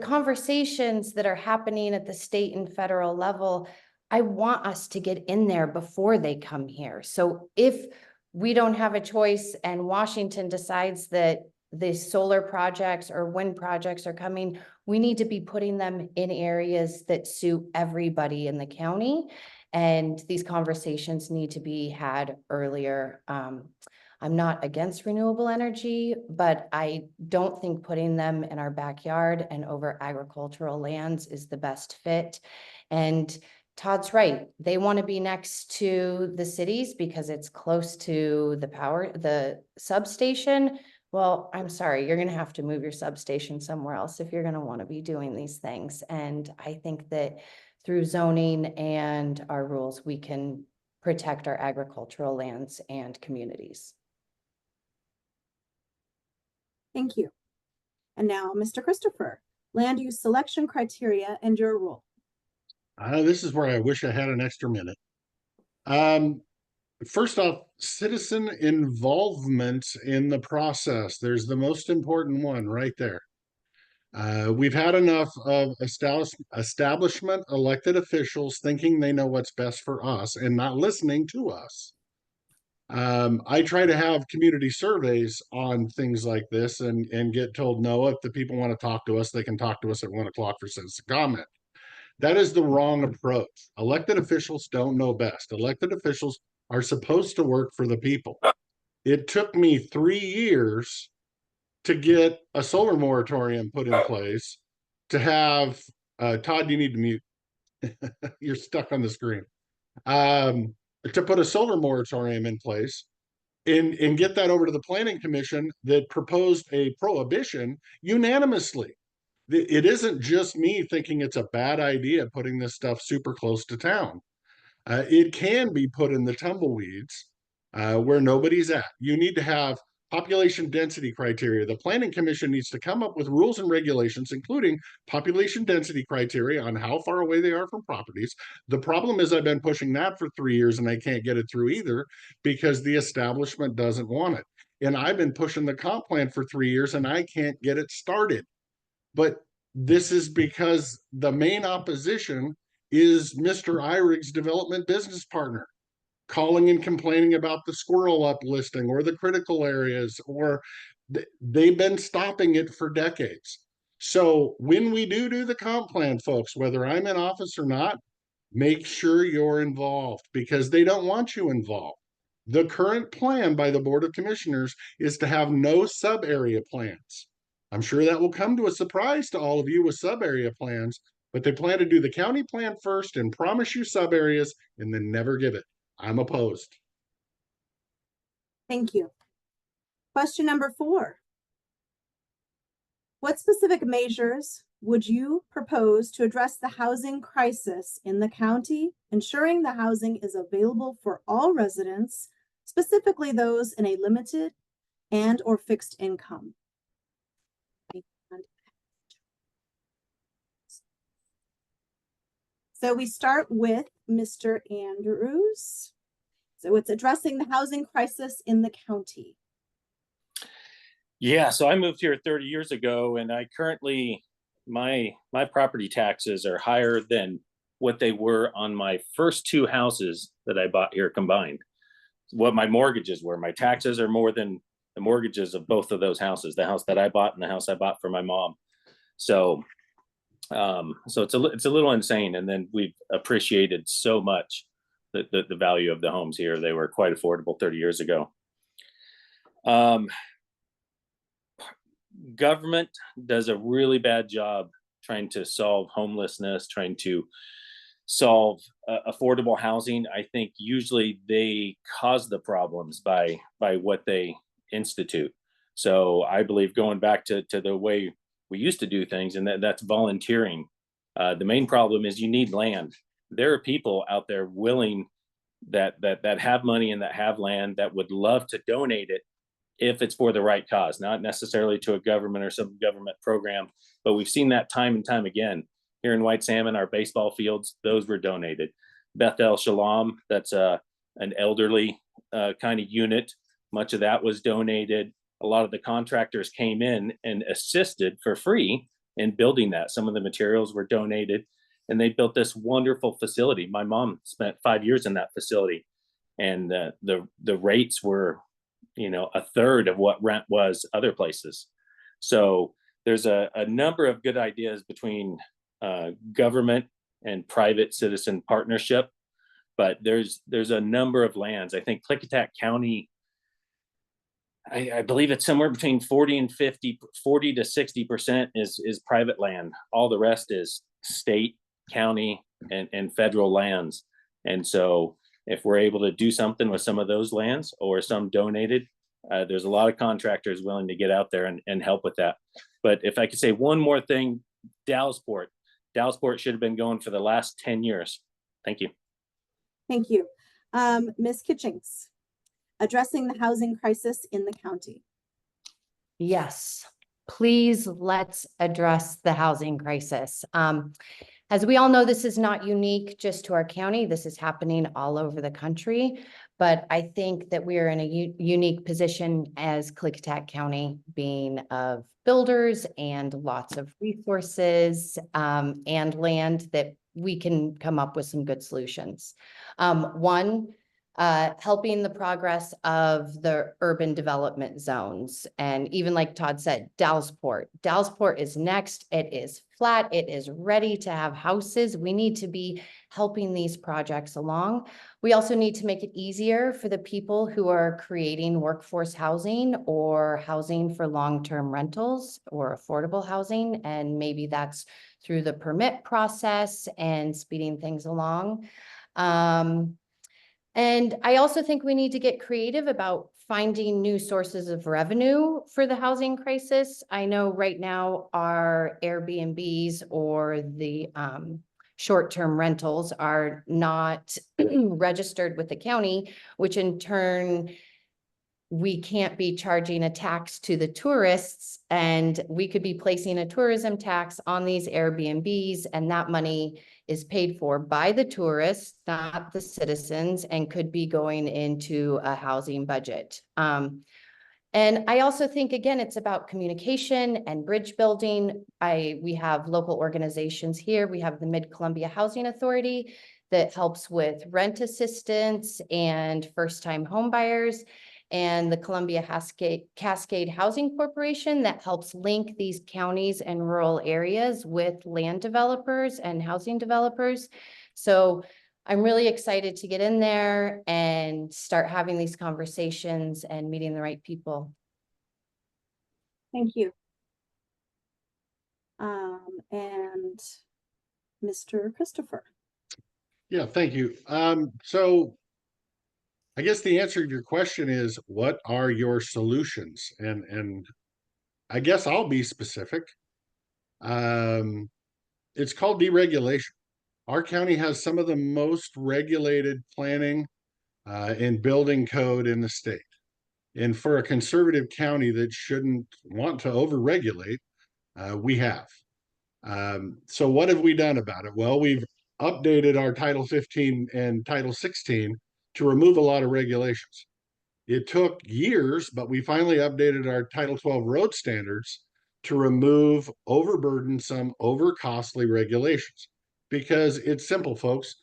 conversations that are happening at the state and federal level, I want us to get in there before they come here. So if we don't have a choice and Washington decides that the solar projects or wind projects are coming, we need to be putting them in areas that suit everybody in the county. And these conversations need to be had earlier. I'm not against renewable energy, but I don't think putting them in our backyard and over agricultural lands is the best fit. And Todd's right. They want to be next to the cities because it's close to the substation. Well, I'm sorry, you're going to have to move your substation somewhere else if you're going to want to be doing these things. And I think that through zoning and our rules, we can protect our agricultural lands and communities. Thank you. And now, Mr. Christopher, land use selection criteria and your role. This is where I wish I had an extra minute. First off, citizen involvement in the process. There's the most important one right there. We've had enough of establishment elected officials thinking they know what's best for us and not listening to us. I try to have community surveys on things like this and get told, no, if the people want to talk to us, they can talk to us at 1 o'clock for citizen comment. That is the wrong approach. Elected officials don't know best. Elected officials are supposed to work for the people. It took me 3 years to get a solar moratorium put in place, to have, Todd, you need to mute. You're stuck on the screen. To put a solar moratorium in place and get that over to the planning commission that proposed a prohibition unanimously. It isn't just me thinking it's a bad idea putting this stuff super close to town. It can be put in the tumbleweeds where nobody's at. You need to have population density criteria. The planning commission needs to come up with rules and regulations, including population density criteria on how far away they are from properties. The problem is I've been pushing that for 3 years and I can't get it through either because the establishment doesn't want it. And I've been pushing the comp plan for 3 years and I can't get it started. But this is because the main opposition is Mr. Eyrig's development business partner, calling and complaining about the squirrel uplisting or the critical areas, or they've been stopping it for decades. So when we do the comp plan, folks, whether I'm in office or not, make sure you're involved because they don't want you involved. The current plan by the Board of Commissioners is to have no sub-area plans. I'm sure that will come to a surprise to all of you with sub-area plans, but they plan to do the county plan first and promise you sub-areas and then never give it. I'm opposed. Thank you. Question number 4. What specific measures would you propose to address the housing crisis in the county, ensuring the housing is available for all residents, specifically those in a limited and or fixed income? So we start with Mr. Andrews. So it's addressing the housing crisis in the county. Yeah, so I moved here 30 years ago, and I currently, my property taxes are higher than what they were on my first 2 houses that I bought here combined. What my mortgages were. My taxes are more than the mortgages of both of those houses, the house that I bought and the house I bought for my mom. So it's a little insane. And then we've appreciated so much the value of the homes here. They were quite affordable 30 years ago. Government does a really bad job trying to solve homelessness, trying to solve affordable housing. I think usually they cause the problems by what they institute. So I believe going back to the way we used to do things, and that's volunteering. The main problem is you need land. There are people out there willing that have money and that have land that would love to donate it if it's for the right cause, not necessarily to a government or some government program. But we've seen that time and time again. Here in White Salmon, our baseball fields, those were donated. Beth El Shalom, that's an elderly kind of unit. Much of that was donated. A lot of the contractors came in and assisted for free in building that. Some of the materials were donated, and they built this wonderful facility. My mom spent 5 years in that facility, and the rates were, a third of what rent was other places. So there's a number of good ideas between government and private citizen partnership, but there's a number of lands. I think Klickitat County, I believe it's somewhere between 40 to 60% is private land. All the rest is state, county, and federal lands. And so if we're able to do something with some of those lands or some donated, there's a lot of contractors willing to get out there and help with that. But if I could say one more thing, Dallasport should have been going for the last 10 years. Thank you. Thank you. Ms. Kitchings, addressing the housing crisis in the county. Yes, please let's address the housing crisis. As we all know, this is not unique just to our county. This is happening all over the country. But I think that we are in a unique position as Klickitat County, being of builders and lots of resources and land, that we can come up with some good solutions. One, helping the progress of the urban development zones. And even like Todd said, Dallasport is next. It is flat. It is ready to have houses. We need to be helping these projects along. We also need to make it easier for the people who are creating workforce housing or housing for long-term rentals or affordable housing. And maybe that's through the permit process and speeding things along. And I also think we need to get creative about finding new sources of revenue for the housing crisis. I know right now our Airbnbs or the short-term rentals are not registered with the county, which in turn, we can't be charging a tax to the tourists, and we could be placing a tourism tax on these Airbnbs, and that money is paid for by the tourists, not the citizens, and could be going into a housing budget. And I also think, again, it's about communication and bridge building. We have local organizations here. We have the Mid-Columbia Housing Authority that helps with rent assistance and first-time home buyers, and the Columbia Cascade Housing Corporation that helps link these counties and rural areas with land developers and housing developers. So I'm really excited to get in there and start having these conversations and meeting the right people. Thank you. And Mr. Christopher. Yeah, thank you. So I guess the answer to your question is, what are your solutions? And I guess I'll be specific. It's called deregulation. Our county has some of the most regulated planning and building code in the state. And for a conservative county that shouldn't want to overregulate, we have. So what have we done about it? Well, we've updated our Title 15 and Title 16 to remove a lot of regulations. It took years, but we finally updated our Title 12 road standards to remove overburdensome, overcostly regulations. Because it's simple, folks.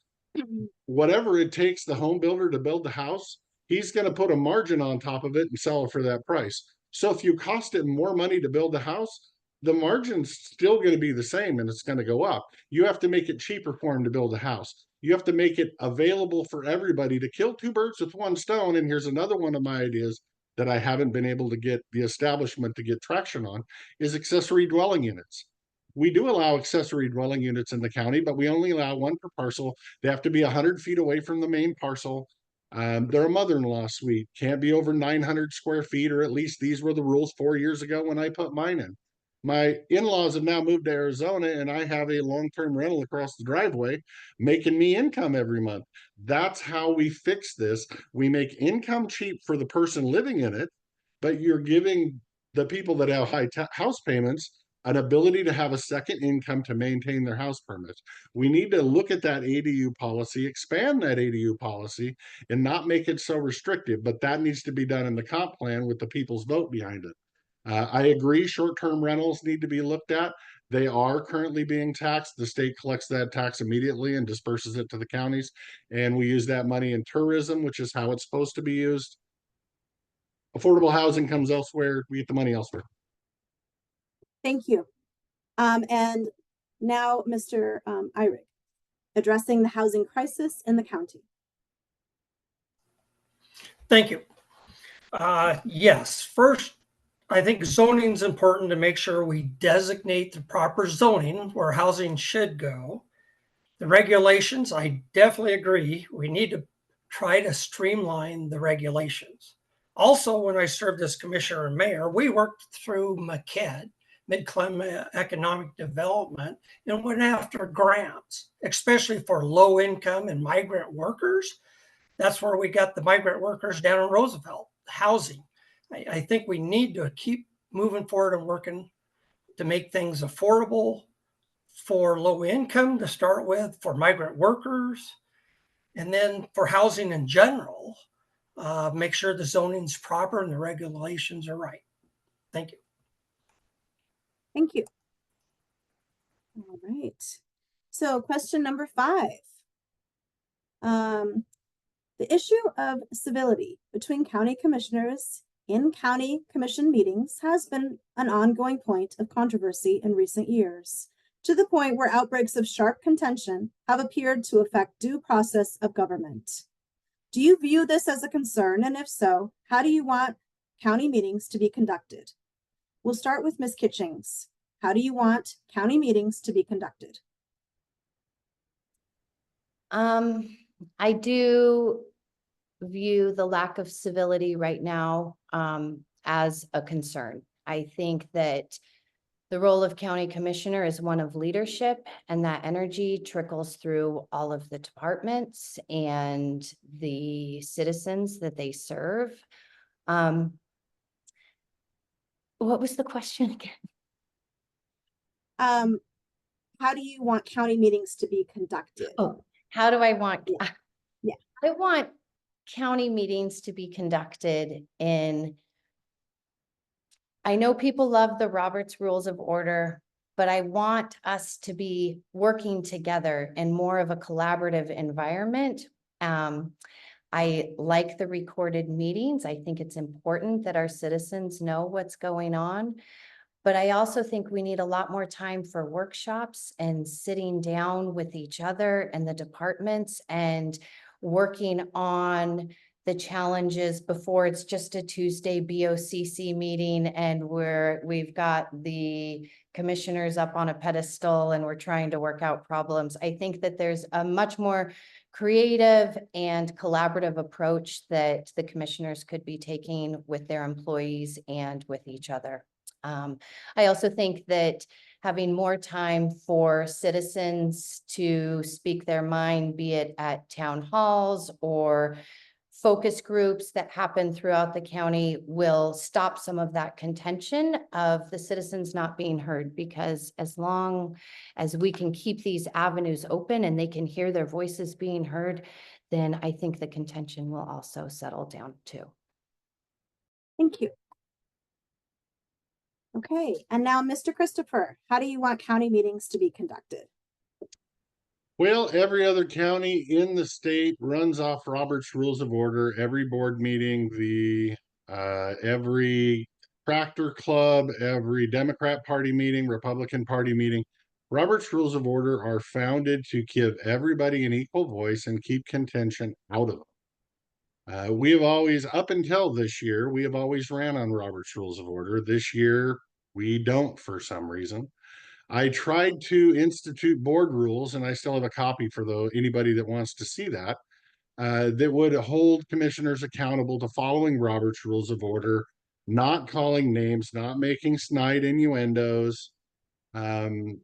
Whatever it takes the home builder to build the house, he's going to put a margin on top of it and sell it for that price. So if you cost it more money to build the house, the margin's still going to be the same and it's going to go up. You have to make it cheaper for him to build a house. You have to make it available for everybody to kill two birds with one stone. And here's another one of my ideas that I haven't been able to get the establishment to get traction on, is accessory dwelling units. We do allow accessory dwelling units in the county, but we only allow one per parcel. They have to be 100 feet away from the main parcel. They're a mother-in-law suite, can't be over 900 square feet, or at least these were the rules 4 years ago when I put mine in. My in-laws have now moved to Arizona and I have a long-term rental across the driveway making me income every month. That's how we fix this. We make income cheap for the person living in it, but you're giving the people that have high house payments an ability to have a second income to maintain their house permits. We need to look at that ADU policy, expand that ADU policy, and not make it so restrictive, but that needs to be done in the comp plan with the people's vote behind it. I agree, short-term rentals need to be looked at. They are currently being taxed. The state collects that tax immediately and disperses it to the counties. And we use that money in tourism, which is how it's supposed to be used. Affordable housing comes elsewhere. We get the money elsewhere. Thank you. And now, Mr. Eyrig, addressing the housing crisis in the county. Thank you. Yes, first, I think zoning is important to make sure we designate the proper zoning where housing should go. The regulations, I definitely agree. We need to try to streamline the regulations. Also, when I served as commissioner and mayor, we worked through MCED, Mid-Climate Economic Development, and went after grants, especially for low income and migrant workers. That's where we got the migrant workers down in Roosevelt, housing. I think we need to keep moving forward and working to make things affordable for low income to start with, for migrant workers, and then for housing in general. Make sure the zoning's proper and the regulations are right. Thank you. Thank you. All right. So question number 5. The issue of civility between county commissioners in county commission meetings has been an ongoing point of controversy in recent years, to the point where outbreaks of sharp contention have appeared to affect due process of government. Do you view this as a concern? And if so, how do you want county meetings to be conducted? We'll start with Ms. Kitchings. How do you want county meetings to be conducted? I do view the lack of civility right now as a concern. I think that the role of county commissioner is one of leadership, and that energy trickles through all of the departments and the citizens that they serve. What was the question again? How do you want county meetings to be conducted? Oh, how do I want? Yeah. I want county meetings to be conducted in, I know people love the Robert's Rules of Order, but I want us to be working together in more of a collaborative environment. I like the recorded meetings. I think it's important that our citizens know what's going on. But I also think we need a lot more time for workshops and sitting down with each other and the departments and working on the challenges before it's just a Tuesday BOCC meeting and we've got the commissioners up on a pedestal and we're trying to work out problems. I think that there's a much more creative and collaborative approach that the commissioners could be taking with their employees and with each other. I also think that having more time for citizens to speak their mind, be it at town halls or focus groups that happen throughout the county, will stop some of that contention of the citizens not being heard, because as long as we can keep these avenues open and they can hear their voices being heard, then I think the contention will also settle down too. Thank you. Okay, and now Mr. Christopher, how do you want county meetings to be conducted? Well, every other county in the state runs off Robert's Rules of Order. Every board meeting, every tractor club, every Democrat Party meeting, Republican Party meeting, Robert's Rules of Order are founded to give everybody an equal voice and keep contention out of them. We have always, up until this year, we have always ran on Robert's Rules of Order. This year, we don't for some reason. I tried to institute board rules, and I still have a copy for anybody that wants to see that, that would hold commissioners accountable to following Robert's Rules of Order not calling names, not making snide innuendos. And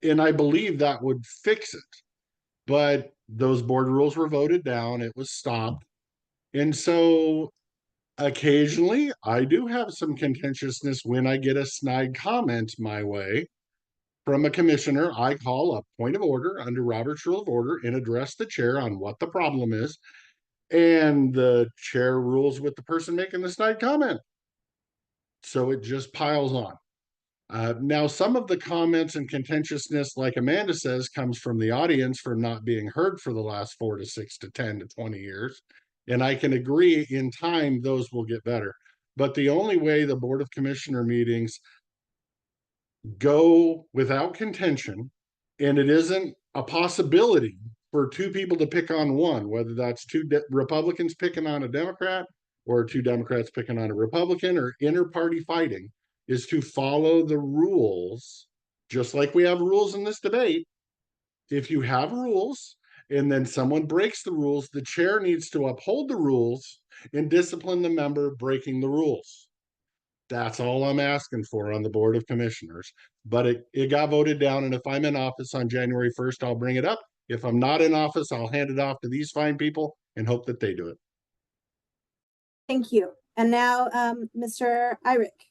I believe that would fix it. But those board rules were voted down, it was stopped. And so occasionally I do have some contentiousness when I get a snide comment my way from a commissioner. I call a point of order under Robert's Rule of Order and address the chair on what the problem is. And the chair rules with the person making the snide comment. So it just piles on. Now, some of the comments and contentiousness, like Amanda says, comes from the audience for not being heard for the last 4 to 6 to 10 to 20 years. And I can agree in time, those will get better. But the only way the Board of Commissioner meetings go without contention, and it isn't a possibility for two people to pick on one, whether that's two Republicans picking on a Democrat or two Democrats picking on a Republican or inter-party fighting, is to follow the rules, just like we have rules in this debate. If you have rules and then someone breaks the rules, the chair needs to uphold the rules and discipline the member breaking the rules. That's all I'm asking for on the Board of Commissioners. But it got voted down, and if I'm in office on January 1st, I'll bring it up. If I'm not in office, I'll hand it off to these fine people and hope that they do it. Thank you. And now, Mr. Irick,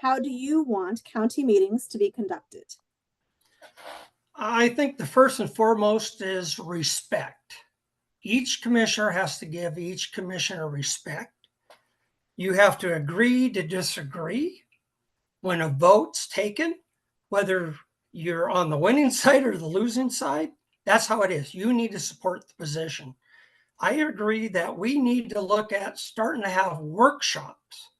how do you want county meetings to be conducted? I think the first and foremost is respect. Each commissioner has to give each commissioner respect. You have to agree to disagree when a vote's taken, whether you're on the winning side or the losing side. That's how it is. You need to support the position. I agree that we need to look at starting to have workshops.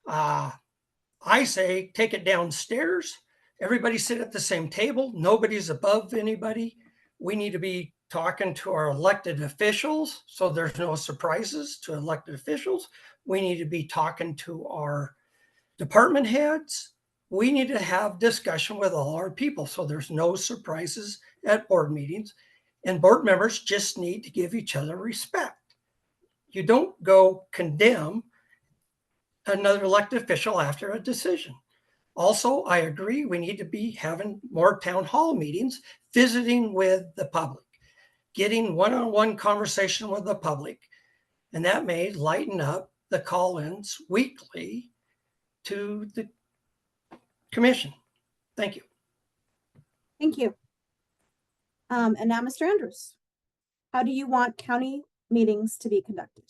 I say take it downstairs. Everybody sit at the same table. Nobody's above anybody. We need to be talking to our elected officials so there's no surprises to elected officials. We need to be talking to our department heads. We need to have discussion with all our people so there's no surprises at board meetings. And board members just need to give each other respect. You don't go condemn another elected official after a decision. Also, I agree we need to be having more town hall meetings, visiting with the public, getting one-on-one conversation with the public. And that may lighten up the call-ins weekly to the commission. Thank you. Thank you. And now, Mr. Andrews, how do you want county meetings to be conducted?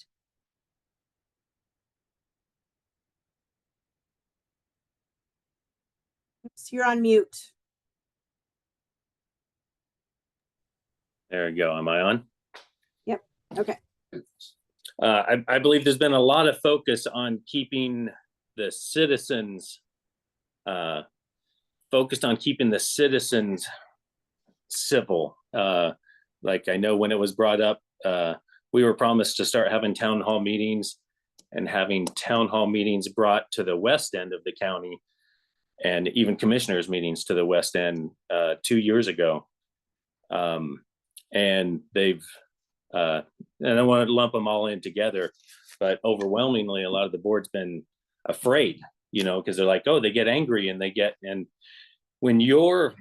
Oops, you're on mute. There we go. Am I on? Yep. Okay. I believe there's been a lot of focus on keeping the citizens civil. Like I know when it was brought up, we were promised to start having town hall meetings and having town hall meetings brought to the west end of the county, and even commissioners meetings to the west end 2 years ago. And they've, and I want to lump them all in together, but overwhelmingly, a lot of the board's been afraid, because they're like, oh, they get angry and when you're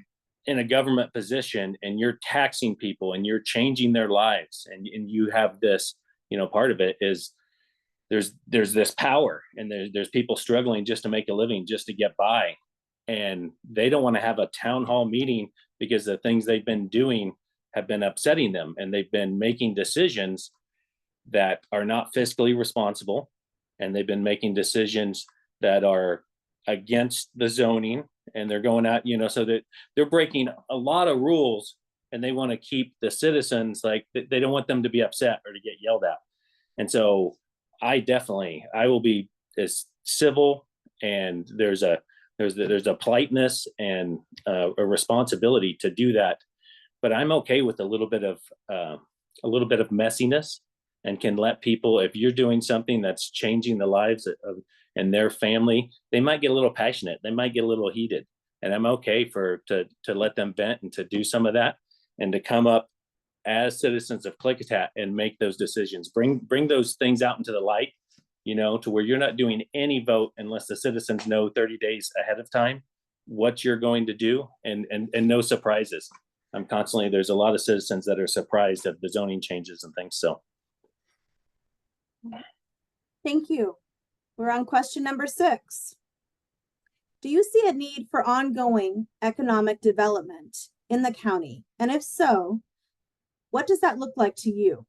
in a government position and you're taxing people and you're changing their lives and you have this, part of it is there's this power and there's people struggling just to make a living, just to get by. And they don't want to have a town hall meeting because the things they've been doing have been upsetting them. And they've been making decisions that are not fiscally responsible. And they've been making decisions that are against the zoning, and they're going out, so that they're breaking a lot of rules, and they want to keep the citizens, like they don't want them to be upset or to get yelled at. And so I will be as civil, and there's a politeness and a responsibility to do that. But I'm okay with a little bit of messiness, and can let people, if you're doing something that's changing the lives of and their family, they might get a little passionate, they might get a little heated, and I'm okay to let them vent and to do some of that, and to come up as citizens of Klickitat and make those decisions, bring those things out into the light, to where you're not doing any vote unless the citizens know 30 days ahead of time what you're going to do, and no surprises. There's a lot of citizens that are surprised at the zoning changes and things. So Thank you. We're on question number 6. Do you see a need for ongoing economic development in the county? And if so, what does that look like to you?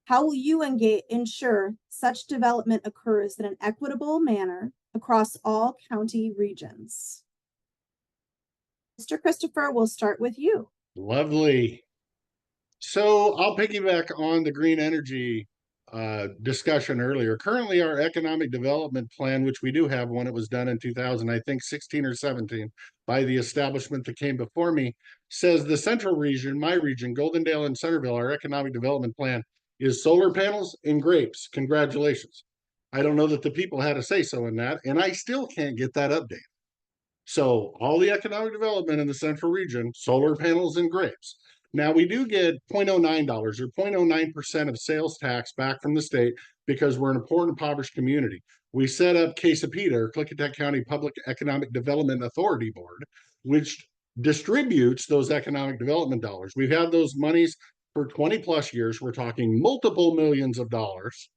How will you ensure such development occurs in an equitable manner across all county regions? Mr. Christopher, we'll start with you. Lovely. So I'll piggyback on the green energy discussion earlier. Currently, our economic development plan, which we do have one, it was done in 2000, I think 16 or 17, by the establishment that came before me, says the central region, my region, Goldendale and Centerville, our economic development plan is solar panels and grapes. Congratulations. I don't know that the people had a say so in that, and I still can't get that update. So all the economic development in the central region, solar panels and grapes. Now we do get $0.09 or 0.09% of sales tax back from the state because we're an important impoverished community. We set up Klickitat, or Klickitat County Public Economic Development Authority Board, which distributes those economic development dollars. We've had those monies for 20 plus years. We're talking multiple millions of dollars.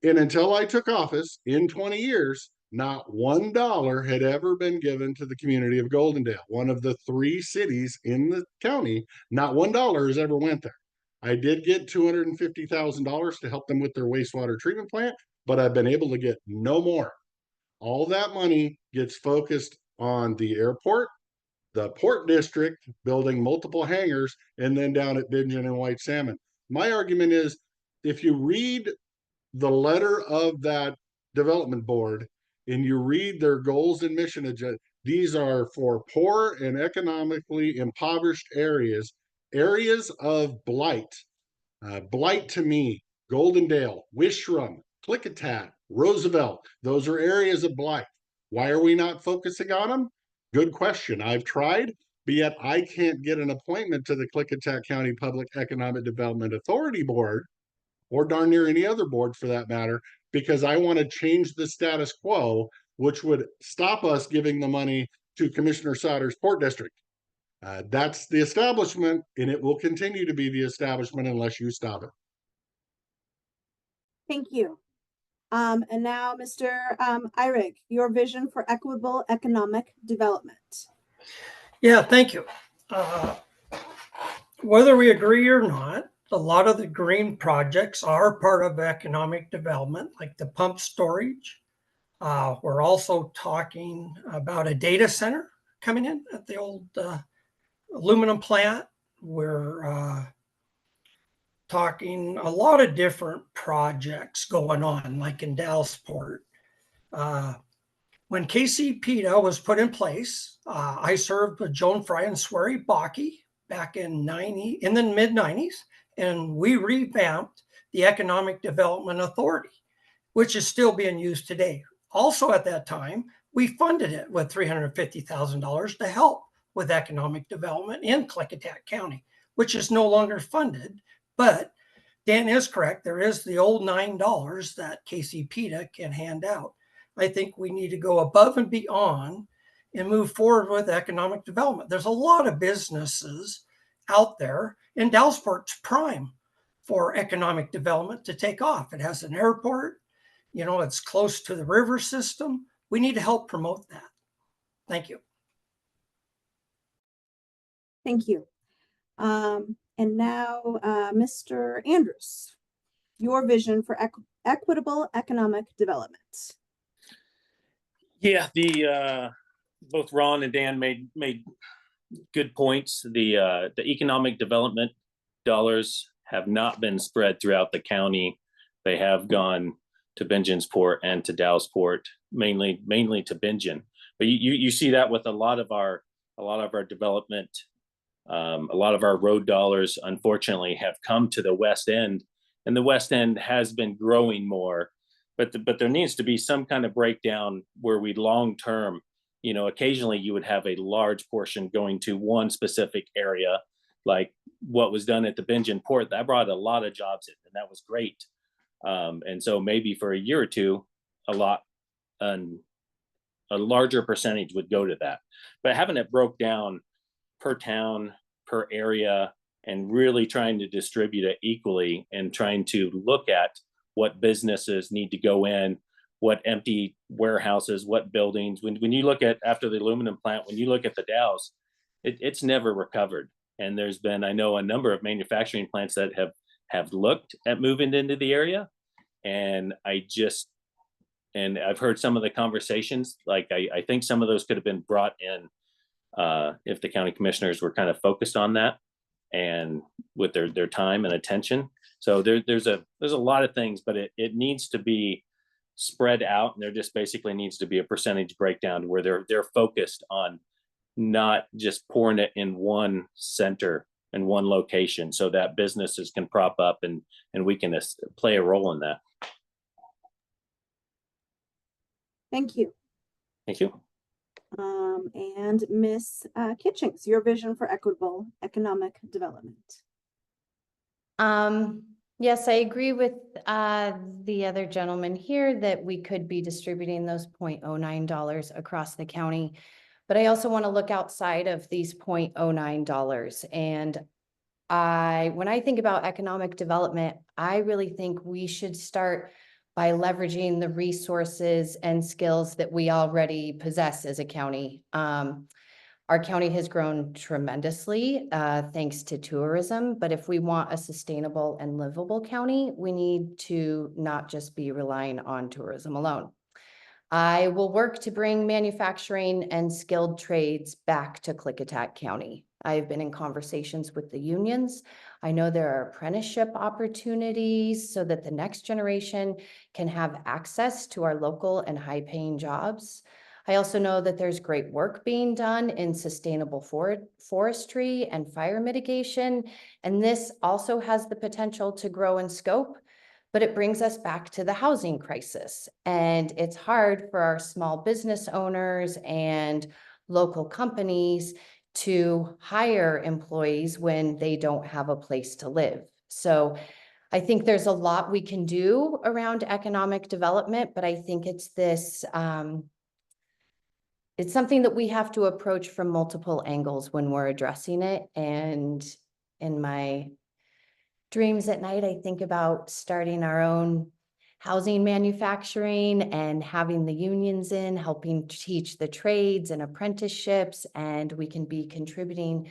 And until I took office in 20 years, not $1 had ever been given to the community of Goldendale, one of the 3 cities in the county. Not $1 has ever went there. I did get $250,000 to help them with their wastewater treatment plant, but I've been able to get no more. All that money gets focused on the airport, the port district, building multiple hangars, and then down at Bingen and White Salmon. My argument is, if you read the letter of that development board and you read their goals and mission agenda, these are for poor and economically impoverished areas, areas of blight. Blight to me, Goldendale, Wishrum, Klickitat, Roosevelt, those are areas of blight. Why are we not focusing on them? Good question. I've tried, but yet I can't get an appointment to the Klickitat County Public Economic Development Authority Board, or darn near any other board for that matter, because I want to change the status quo, which would stop us giving the money to Commissioner Sauter's Port District. That's the establishment, and it will continue to be the establishment unless you stop it. Thank you. And now, Mr. Eyrig, your vision for equitable economic development. Yeah, thank you. Whether we agree or not, a lot of the green projects are part of economic development, like the pump storage. We're also talking about a data center coming in at the old aluminum plant. We're talking a lot of different projects going on, like in Dallasport. When Klickitat was put in place, I served with Joan Fry and Swery Bakke back in the mid-90s, and we revamped the Economic Development Authority, which is still being used today. Also at that time, we funded it with $350,000 to help with economic development in Klickitat County, which is no longer funded. But Dan is correct. There is the old $9 that Klickitat can hand out. I think we need to go above and beyond and move forward with economic development. There's a lot of businesses out there, and Dallasport's prime for economic development to take off. It has an airport, it's close to the river system. We need to help promote that. Thank you. Thank you. And now, Mr. Andrews, your vision for equitable economic development. Yeah, both Ron and Dan made good points. The economic development dollars have not been spread throughout the county. They have gone to Bingensport and to Dallasport, mainly to Bingen. But you see that with a lot of our development. A lot of our road dollars, unfortunately, have come to the West End, and the West End has been growing more. But there needs to be some kind of breakdown where we long term, occasionally you would have a large portion going to one specific area, like what was done at the Bingen port. That brought a lot of jobs in, and that was great. And so maybe for a year or two, a larger percentage would go to that. But having it broke down per town, per area, and really trying to distribute it equally and trying to look at what businesses need to go in, what empty warehouses, what buildings. When you look at, after the aluminum plant, when you look at the Dows, it's never recovered. And there's been, I know, a number of manufacturing plants that have looked at moving into the area. And I've heard some of the conversations, like I think some of those could have been brought in if the county commissioners were kind of focused on that and with their time and attention. So there's a lot of things, but it needs to be spread out, and there just basically needs to be a percentage breakdown where they're focused on not just pouring it in one center and one location, so that businesses can prop up and we can play a role in that. Thank you. Thank you. And Ms. Kitchings, your vision for equitable economic development. Yes, I agree with the other gentleman here that we could be distributing those $0.09 across the county. But I also want to look outside of these $0.09. And when I think about economic development, I really think we should start by leveraging the resources and skills that we already possess as a county. Our county has grown tremendously thanks to tourism, but if we want a sustainable and livable county, we need to not just be relying on tourism alone. I will work to bring manufacturing and skilled trades back to Klickitat County. I've been in conversations with the unions. I know there are apprenticeship opportunities so that the next generation can have access to our local and high-paying jobs. I also know that there's great work being done in sustainable forestry and fire mitigation, and this also has the potential to grow in scope, but it brings us back to the housing crisis. And it's hard for our small business owners and local companies to hire employees when they don't have a place to live. So I think there's a lot we can do around economic development, but I think it's this, it's something that we have to approach from multiple angles when we're addressing it. And in my dreams at night, I think about starting our own housing manufacturing and having the unions in, helping teach the trades and apprenticeships, and we can be contributing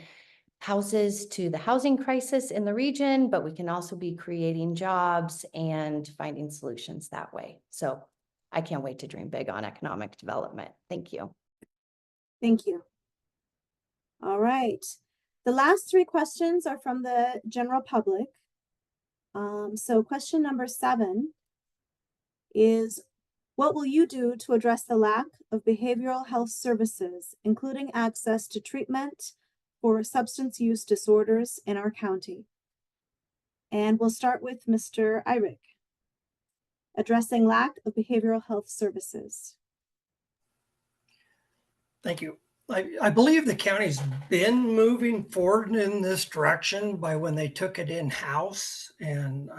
houses to the housing crisis in the region, but we can also be creating jobs and finding solutions that way. So I can't wait to dream big on economic development. Thank you. Thank you. All right. The last three questions are from the general public. So question number 7 is, what will you do to address the lack of behavioral health services, including access to treatment for substance use disorders in our county? And we'll start with Mr. Eyrick. Addressing lack of behavioral health services. Thank you. I believe the county's been moving forward in this direction by when they took it in-house and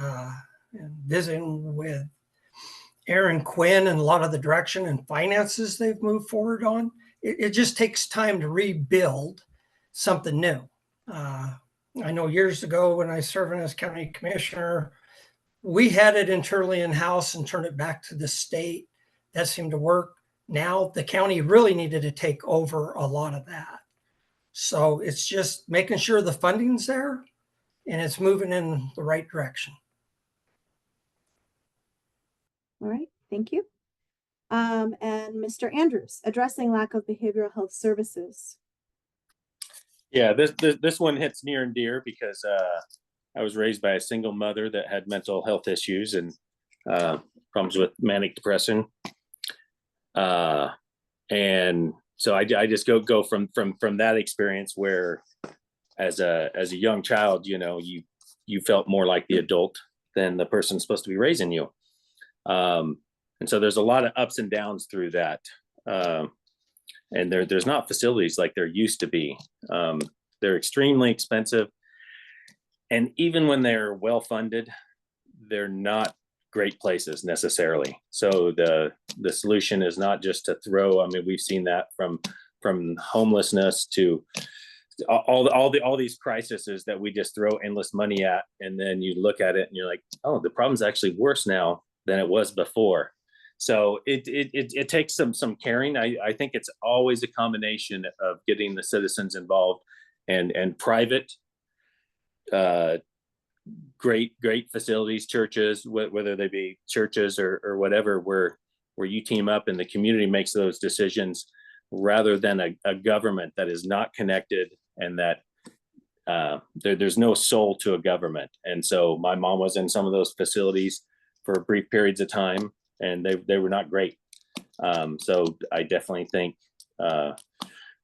visiting with Aaron Quinn and a lot of the direction and finances they've moved forward on. It just takes time to rebuild something new. I know years ago when I was serving as county commissioner, we had it internally in-house and turned it back to the state. That seemed to work. Now the county really needed to take over a lot of that. So it's just making sure the funding's there and it's moving in the right direction. All right, thank you. And Mr. Andrews, addressing lack of behavioral health services. Yeah, this one hits near and dear because I was raised by a single mother that had mental health issues and problems with manic depression. And so I just go from that experience where as a young child, you know, you felt more like the adult than the person supposed to be raising you. And so there's a lot of ups and downs through that. And there's not facilities like there used to be. They're extremely expensive. And even when they're well funded, they're not great places necessarily. So the solution is not just to throw, I mean, we've seen that from homelessness to all these crises that we just throw endless money at, and then you look at it and you're like, oh, the problem's actually worse now than it was before. So it takes some caring. I think it's always a combination of getting the citizens involved and private great facilities, churches, whether they be churches or whatever, where you team up and the community makes those decisions, rather than a government that is not connected, and that there's no soul to a government. And so my mom was in some of those facilities for brief periods of time, and they were not great. So I definitely think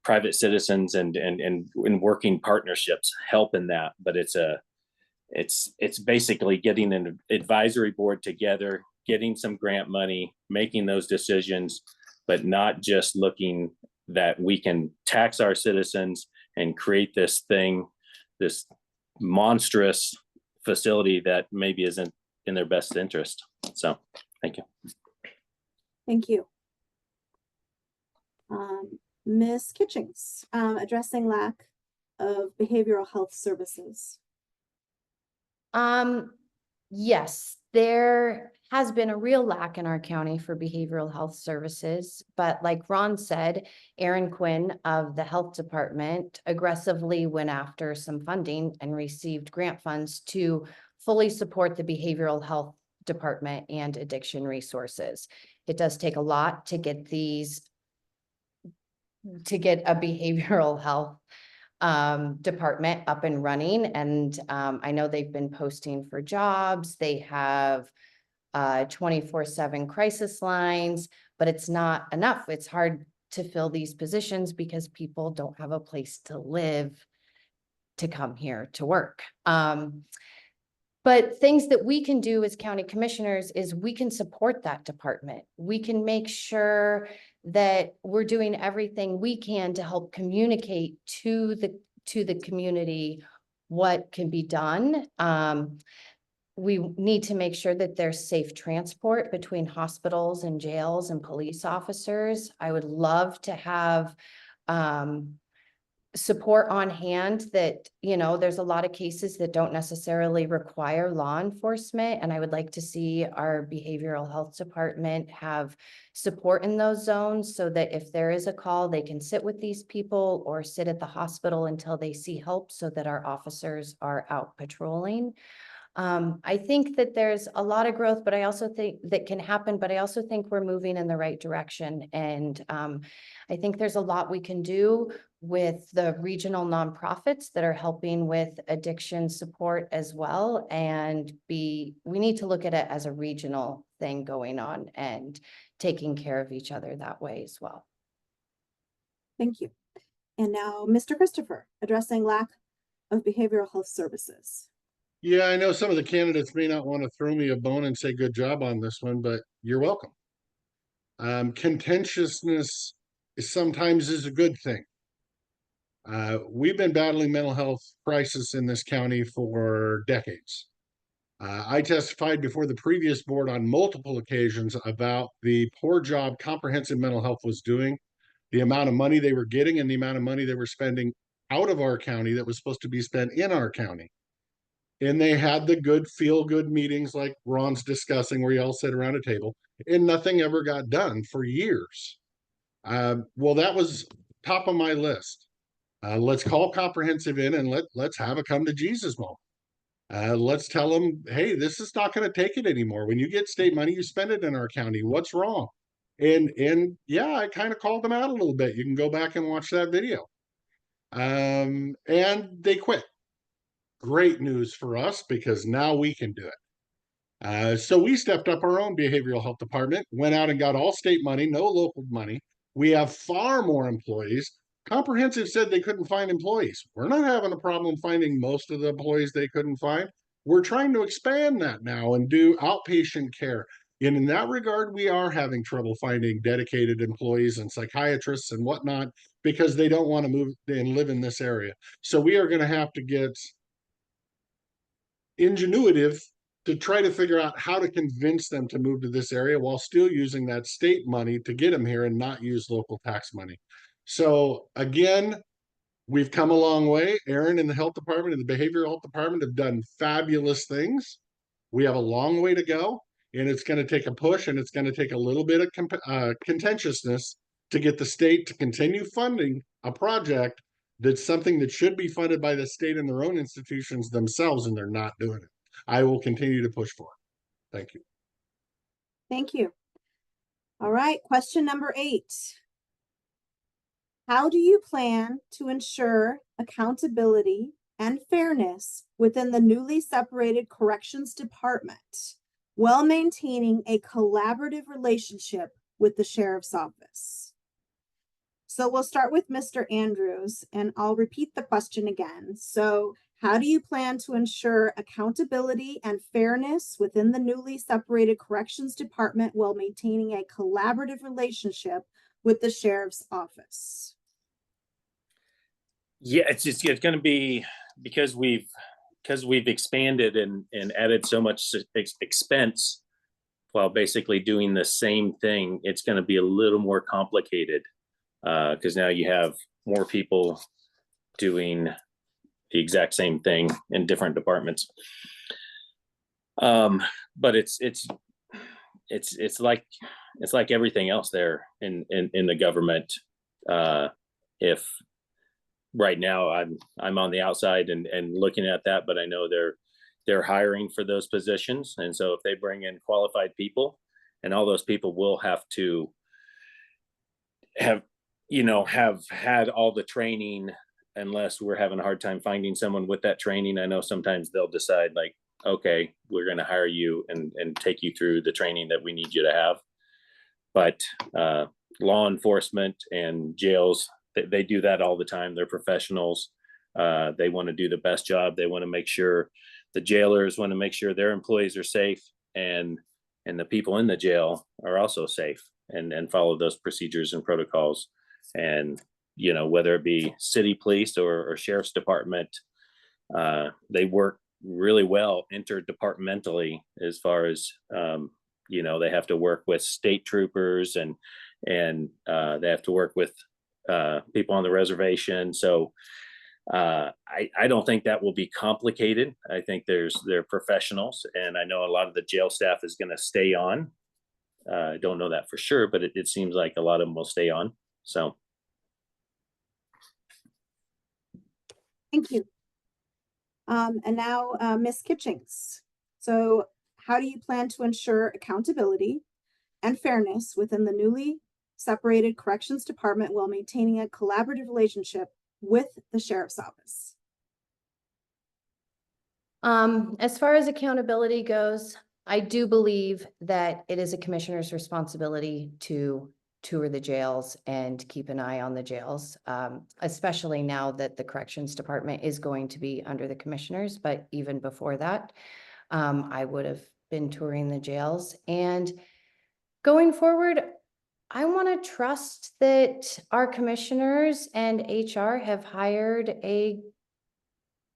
private citizens and working partnerships help in that. But it's basically getting an advisory board together, getting some grant money, making those decisions, but not just looking that we can tax our citizens and create this monstrous facility that maybe isn't in their best interest. So thank you. Thank you. Ms. Kitchings, addressing lack of behavioral health services. Yes, there has been a real lack in our county for behavioral health services, but like Ron said, Aaron Quinn of the health department aggressively went after some funding and received grant funds to fully support the behavioral health department and addiction resources. It does take a lot to get a behavioral health department up and running. And I know they've been posting for jobs. They have 24/7 crisis lines, but it's not enough. It's hard to fill these positions because people don't have a place to live to come here to work. But things that we can do as county commissioners is we can support that department. We can make sure that we're doing everything we can to help communicate to the community what can be done. We need to make sure that there's safe transport between hospitals and jails and police officers. I would love to have support on hand that, there's a lot of cases that don't necessarily require law enforcement. And I would like to see our behavioral health department have support in those zones so that if there is a call, they can sit with these people or sit at the hospital until they see help so that our officers are out patrolling. I think that there's a lot of growth, but I also think that can happen, but I also think we're moving in the right direction. And I think there's a lot we can do with the regional nonprofits that are helping with addiction support as well. And we need to look at it as a regional thing going on and taking care of each other that way as well. Thank you. And now Mr. Christopher, addressing lack of behavioral health services. Yeah, I know some of the candidates may not want to throw me a bone and say good job on this one, but you're welcome. Contentiousness sometimes is a good thing. We've been battling mental health crisis in this county for decades. I testified before the previous board on multiple occasions about the poor job comprehensive mental health was doing, the amount of money they were getting, and the amount of money they were spending out of our county that was supposed to be spent in our county. And they had the good feel-good meetings like Ron's discussing, where you all sit around a table, and nothing ever got done for years. Well, that was top of my list. Let's call comprehensive in and let's have a come to Jesus moment. Let's tell them, hey, this is not going to take it anymore. When you get state money, you spend it in our county. What's wrong? And yeah, I kind of called them out a little bit. You can go back and watch that video. And they quit. Great news for us because now we can do it. So we stepped up our own behavioral health department, went out and got all state money, no local money. We have far more employees. Comprehensive said they couldn't find employees. We're not having a problem finding most of the employees they couldn't find. We're trying to expand that now and do outpatient care. And in that regard, we are having trouble finding dedicated employees and psychiatrists and whatnot because they don't want to move and live in this area. So we are going to have to get ingenuitive to try to figure out how to convince them to move to this area while still using that state money to get them here and not use local tax money. So again, we've come a long way. Aaron and the health department and the behavioral health department have done fabulous things. We have a long way to go, and it's going to take a push, and it's going to take a little bit of contentiousness to get the state to continue funding a project that's something that should be funded by the state and their own institutions themselves, and they're not doing it. I will continue to push for it. Thank you. Thank you. All right, question number 8. How do you plan to ensure accountability and fairness within the newly separated Corrections Department while maintaining a collaborative relationship with the Sheriff's Office? So we'll start with Mr. Andrews, and I'll repeat the question again. So how do you plan to ensure accountability and fairness within the newly separated Corrections Department while maintaining a collaborative relationship with the Sheriff's Office? Yeah, it's going to be because we've expanded and added so much expense while basically doing the same thing. It's going to be a little more complicated because now you have more people doing the exact same thing in different departments. But it's like everything else there in the government. If right now I'm on the outside and looking at that, but I know they're hiring for those positions, and so if they bring in qualified people, and all those people will have to have had all the training, unless we're having a hard time finding someone with that training. I know sometimes they'll decide like, okay, we're going to hire you and take you through the training that we need you to have. But law enforcement and jails, they do that all the time. They're professionals. They want to do the best job. They want to make sure the jailers want to make sure their employees are safe, and the people in the jail are also safe and follow those procedures and protocols. And whether it be city police or sheriff's department, they work really well interdepartmentally as far as they have to work with state troopers and they have to work with people on the reservation. So I don't think that will be complicated. I think they're professionals, and I know a lot of the jail staff is going to stay on. I don't know that for sure, but it seems like a lot of them will stay on. So. Thank you. And now Ms. Kitchings. So how do you plan to ensure accountability and fairness within the newly separated Corrections Department while maintaining a collaborative relationship with the Sheriff's Office? As far as accountability goes, I do believe that it is a commissioner's responsibility to tour the jails and keep an eye on the jails, especially now that the Corrections Department is going to be under the commissioners. But even before that, I would have been touring the jails. And going forward, I want to trust that our commissioners and HR have hired a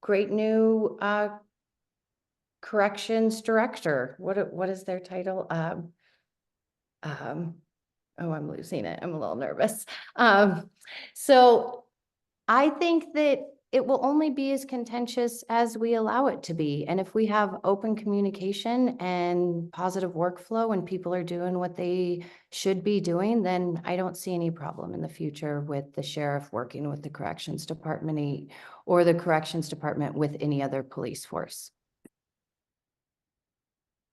great new corrections director. What is their title? Oh, I'm losing it. I'm a little nervous. So I think that it will only be as contentious as we allow it to be. And if we have open communication and positive workflow and people are doing what they should be doing, then I don't see any problem in the future with the sheriff working with the corrections department or the corrections department with any other police force.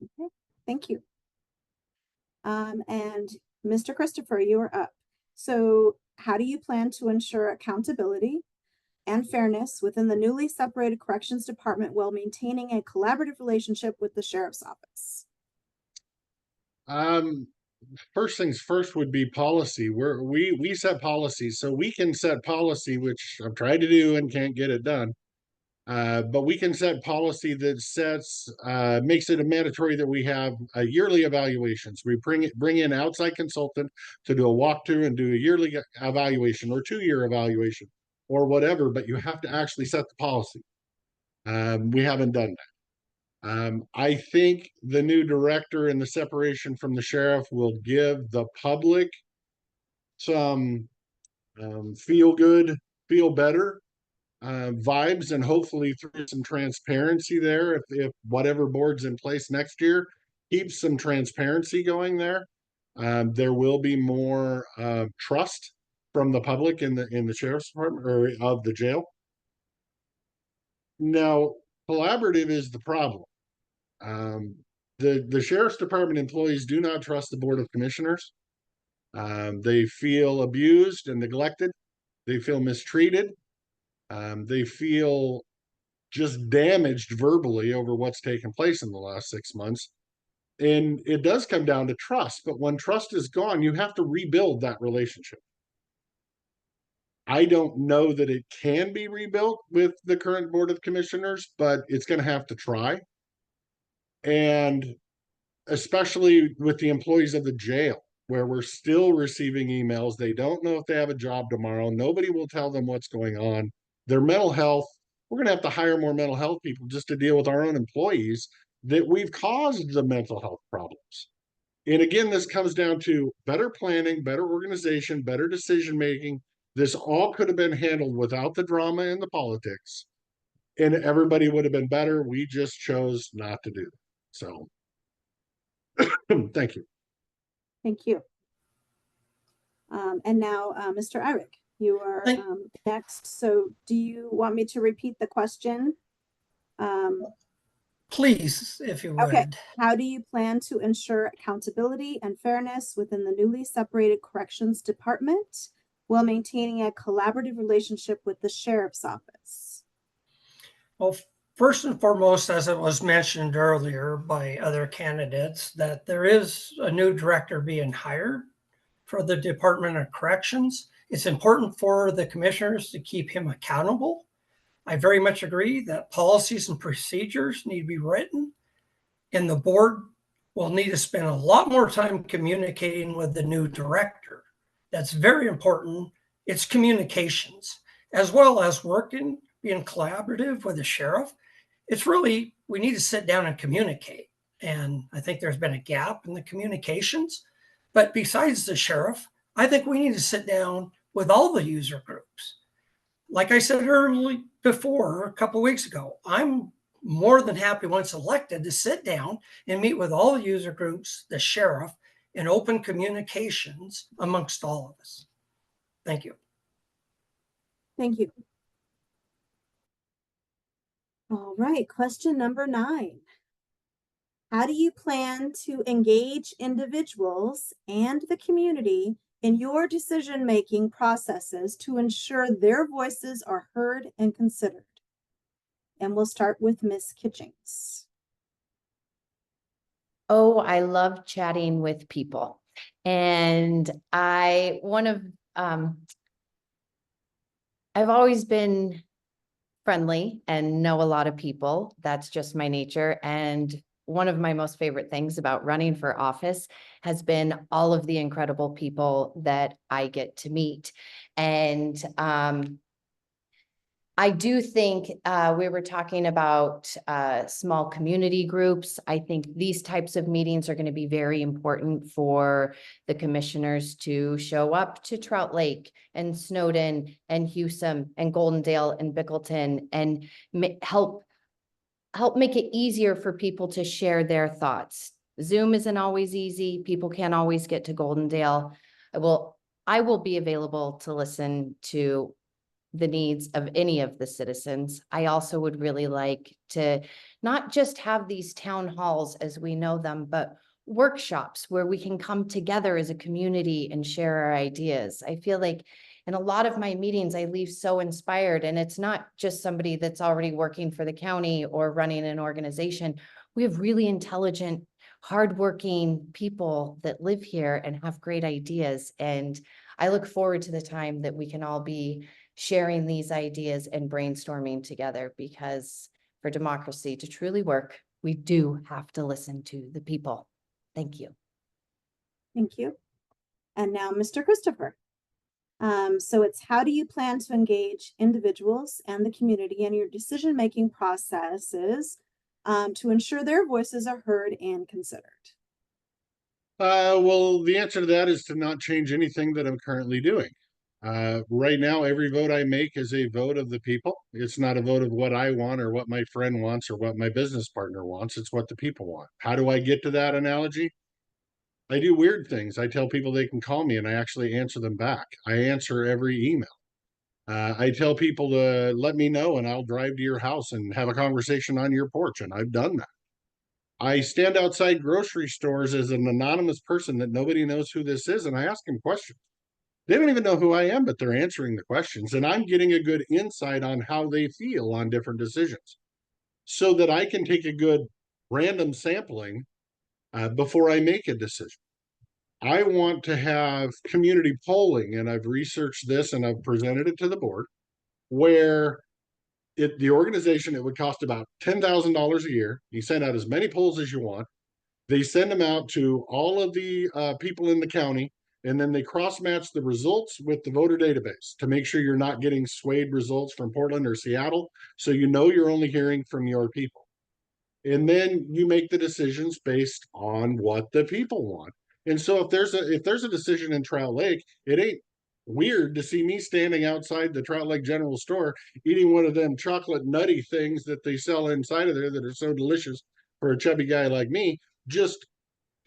Okay, thank you. And Mr. Christopher, you are up. So how do you plan to ensure accountability and fairness within the newly separated Corrections Department while maintaining a collaborative relationship with the Sheriff's Office? First things first would be policy. We set policies, so we can set policy, which I've tried to do and can't get it done. But we can set policy that makes it a mandatory that we have yearly evaluations. We bring in outside consultant to do a walkthrough and do a yearly evaluation or 2-year evaluation or whatever, but you have to actually set the policy. We haven't done I think the new director and the separation from the sheriff will give the public some feel good, feel better vibes, and hopefully through some transparency there. If whatever board's in place next year keeps some transparency going there, there will be more trust from the public in the sheriff's department or of the jail. Now, collaborative is the problem. The sheriff's department employees do not trust the board of commissioners. They feel abused and neglected. They feel mistreated. They feel just damaged verbally over what's taken place in the last 6 months. And it does come down to trust, but when trust is gone, you have to rebuild that relationship. I don't know that it can be rebuilt with the current board of commissioners, but it's going to have to try. And especially with the employees of the jail, where we're still receiving emails. They don't know if they have a job tomorrow. Nobody will tell them what's going on. Their mental health, we're going to have to hire more mental health people just to deal with our own employees that we've caused the mental health problems. And again, this comes down to better planning, better organization, better decision making. This all could have been handled without the drama and the politics, and everybody would have been better. We just chose not to do that. So thank you. Thank you. And now, Mr. Irick, you are next. So do you want me to repeat the question? Please, if you would. Okay. How do you plan to ensure accountability and fairness within the newly separated corrections department while maintaining a collaborative relationship with the sheriff's office? Well, first and foremost, as it was mentioned earlier by other candidates, that there is a new director being hired for the Department of Corrections. It's important for the commissioners to keep him accountable. I very much agree that policies and procedures need to be written, and the board will need to spend a lot more time communicating with the new director. That's very important. It's communications, as well as working, being collaborative with the sheriff. It's really, we need to sit down and communicate. And I think there's been a gap in the communications. But besides the sheriff, I think we need to sit down with all the user groups. Like I said earlier before, a couple of weeks ago, I'm more than happy once elected to sit down and meet with all the user groups, the sheriff, and open communications amongst all of us. Thank you. Thank you. All right, question number 9. How do you plan to engage individuals and the community in your decision-making processes to ensure their voices are heard and considered? And we'll start with Ms. Kitchings. Oh, I love chatting with people. And I've always been friendly and know a lot of people. That's just my nature. And one of my most favorite things about running for office has been all of the incredible people that I get to meet. And I do think we were talking about small community groups. I think these types of meetings are going to be very important for the commissioners to show up to Trout Lake and Snowden and Hewsum and Goldendale and Bickleton and help make it easier for people to share their thoughts. Zoom isn't always easy. People can't always get to Goldendale. I will be available to listen to the needs of any of the citizens. I also would really like to not just have these town halls as we know them, but workshops where we can come together as a community and share our ideas. I feel like in a lot of my meetings, I leave so inspired, and it's not just somebody that's already working for the county or running an organization. We have really intelligent, hardworking people that live here and have great ideas. And I look forward to the time that we can all be sharing these ideas and brainstorming together, because for democracy to truly work, we do have to listen to the people. Thank you. Thank you. And now Mr. Christopher. So it's how do you plan to engage individuals and the community in your decision-making processes to ensure their voices are heard and considered? Well, the answer to that is to not change anything that I'm currently doing. Right now, every vote I make is a vote of the people. It's not a vote of what I want or what my friend wants or what my business partner wants. It's what the people want. How do I get to that analogy? I do weird things. I tell people they can call me and I actually answer them back. I answer every email. I tell people to let me know and I'll drive to your house and have a conversation on your porch. And I've done that. I stand outside grocery stores as an anonymous person that nobody knows who this is. And I ask them questions. They don't even know who I am, but they're answering the questions. And I'm getting a good insight on how they feel on different decisions so that I can take a good random sampling before I make a decision. I want to have community polling, and I've researched this and I've presented it to the board, where the organization, it would cost about $10,000 a year. You send out as many polls as you want. They send them out to all of the people in the county, and then they cross-match the results with the voter database to make sure you're not getting swayed results from Portland or Seattle, so you know you're only hearing from your people. And then you make the decisions based on what the people want. And so if there's a decision in Trout Lake, it ain't weird to see me standing outside the Trout Lake General Store eating one of them chocolate nutty things that they sell inside of there that are so delicious for a chubby guy like me, just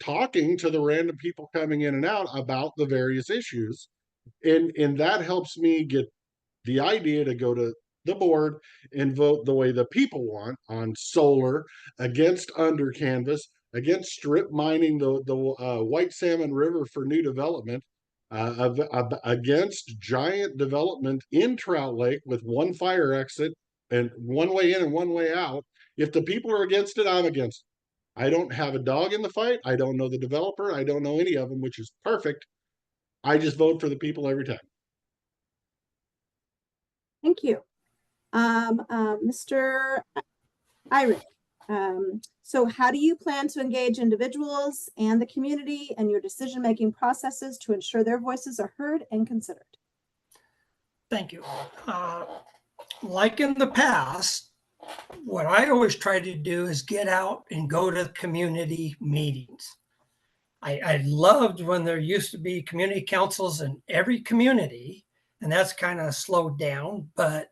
talking to the random people coming in and out about the various issues. And that helps me get the idea to go to the board and vote the way the people want on solar, against under canvas, against strip mining the White Salmon River for new development, against giant development in Trout Lake with one fire exit and one way in and one way out. If the people are against it, I'm against it. I don't have a dog in the fight. I don't know the developer. I don't know any of them, which is perfect. I just vote for the people every time. Thank you. Mr. Ira, so how do you plan to engage individuals and the community in your decision-making processes to ensure their voices are heard and considered? Thank you. Like in the past, what I always try to do is get out and go to community meetings. I loved when there used to be community councils in every community, and that's kind of slowed down, but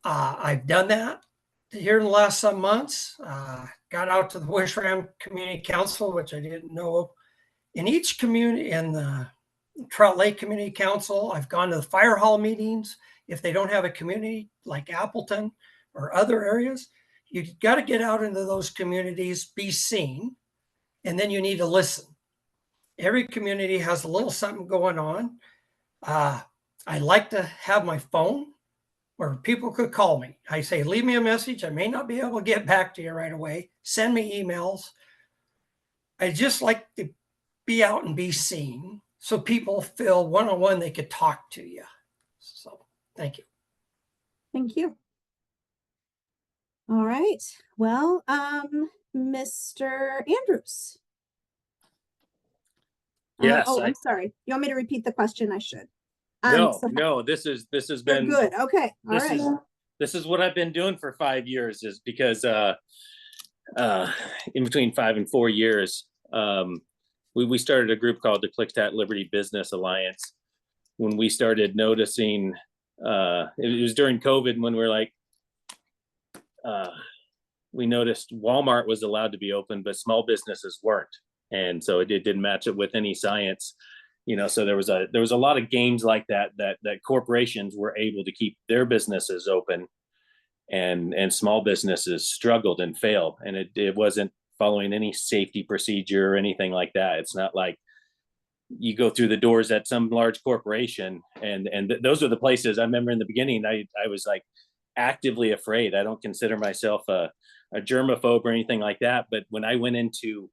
I've done that here in the last some months. Got out to the Wishram Community Council, which I didn't know of. In each community, in the Trout Lake Community Council, I've gone to the fire hall meetings. If they don't have a community like Appleton or other areas, you got to get out into those communities, be seen, and then you need to listen. Every community has a little something going on. I like to have my phone where people could call me. I say, leave me a message. I may not be able to get back to you right away. Send me emails. I just like to be out and be seen so people feel one-on-one they could talk to you. So thank you. Thank you. All right. Well, Mr. Andrews. Yes. I'm sorry. You want me to repeat the question? I should. No, this has been good. Okay. All right. This is what I've been doing for 5 years, is because in between 5 and 4 years, we started a group called the Klickitat Liberty Business Alliance. When we started noticing, it was during COVID when we're like, we noticed Walmart was allowed to be open, but small businesses weren't. And so it didn't match it with any science, so there was a lot of games like that corporations were able to keep their businesses open, and small businesses struggled and failed. And it wasn't following any safety procedure or anything like that. It's not like you go through the doors at some large corporation and those are the places. I remember in the beginning, I was like actively afraid. I don't consider myself a germaphobe or anything like that. But when I went into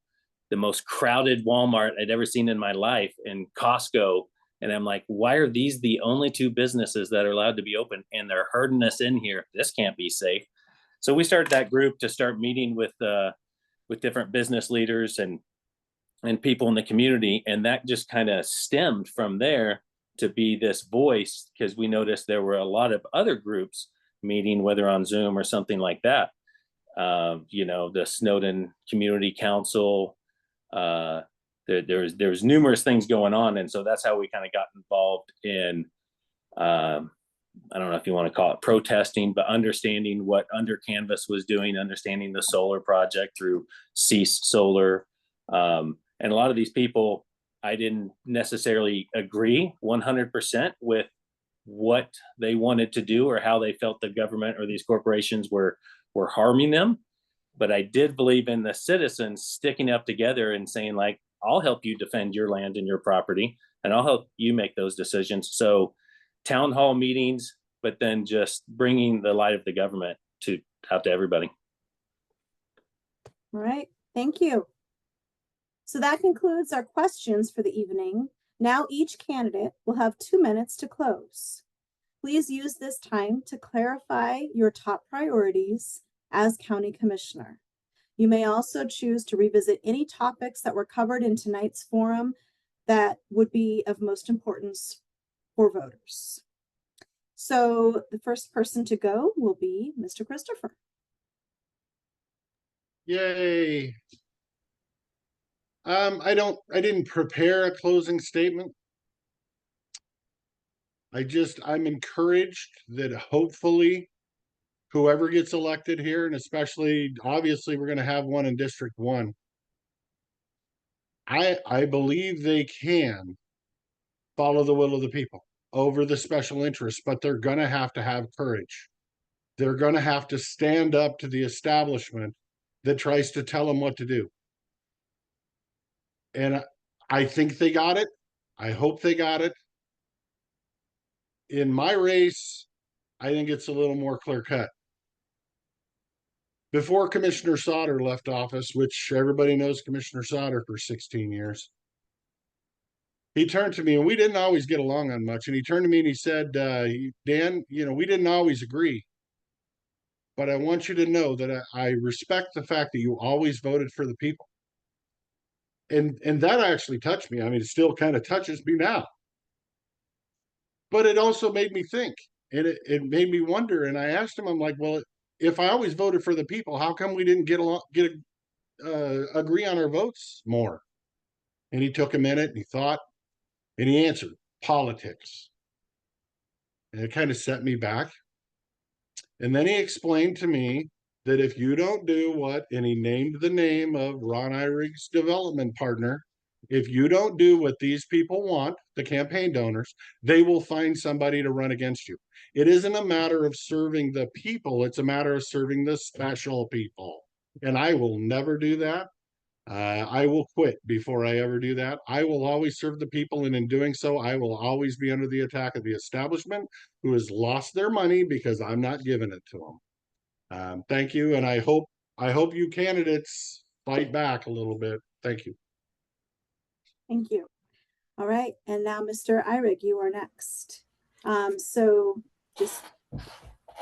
the most crowded Walmart I'd ever seen in my life, and Costco, and I'm like, why are these the only two businesses that are allowed to be open, and they're herding us in here? This can't be safe. So we started that group to start meeting with different business leaders and people in the community, and that just kind of stemmed from there to be this voice, because we noticed there were a lot of other groups meeting, whether on Zoom or something like that. you know, the Snowden Community Council. There's numerous things going on, and so that's how we kind of got involved in, I don't know if you want to call it protesting, but understanding what Under Canvas was doing, understanding the solar project through Cease Solar. And a lot of these people, I didn't necessarily agree 100% with what they wanted to do or how they felt the government or these corporations were harming them. But I did believe in the citizens sticking up together and saying, like, I'll help you defend your land and your property, and I'll help you make those decisions. So town hall meetings, but then just bringing the light of the government out to everybody. All right, thank you. So that concludes our questions for the evening. Now each candidate will have 2 minutes to close. Please use this time to clarify your top priorities as County Commissioner. You may also choose to revisit any topics that were covered in tonight's forum that would be of most importance for voters. So the first person to go will be Mr. Christopher. Yay. I didn't prepare a closing statement. I'm encouraged that hopefully whoever gets elected here, and especially, obviously, we're going to have one in District 1. I believe they can follow the will of the people over the special interests, but they're going to have courage. They're going to have to stand up to the establishment that tries to tell them what to do. And I think they got it. I hope they got it. In my race, I think it's a little more clear cut. Before Commissioner Sauter left office, which everybody knows Commissioner Sauter for 16 years, he turned to me, and we didn't always get along on much. And he turned to me and he said, Dan, you know, we didn't always agree, but I want you to know that I respect the fact that you always voted for the people. And that actually touched me. I mean, it still kind of touches me now. But it also made me think, and it made me wonder. And I asked him, I'm like, well, if I always voted for the people, how come we didn't agree on our votes more? And he took a minute and he thought, and he answered, politics. And it kind of set me back. And then he explained to me that if you don't do what, and he named the name of Ron Eyrig's development partner, if you don't do what these people want, the campaign donors, they will find somebody to run against you. It isn't a matter of serving the people, it's a matter of serving the special people. And I will never do that. I will quit before I ever do that. I will always serve the people, and in doing so, I will always be under the attack of the establishment who has lost their money because I'm not giving it to them. Thank you, and I hope you candidates fight back a little bit. Thank you. Thank you. All right, and now Mr. Eyrig, you are next. So just,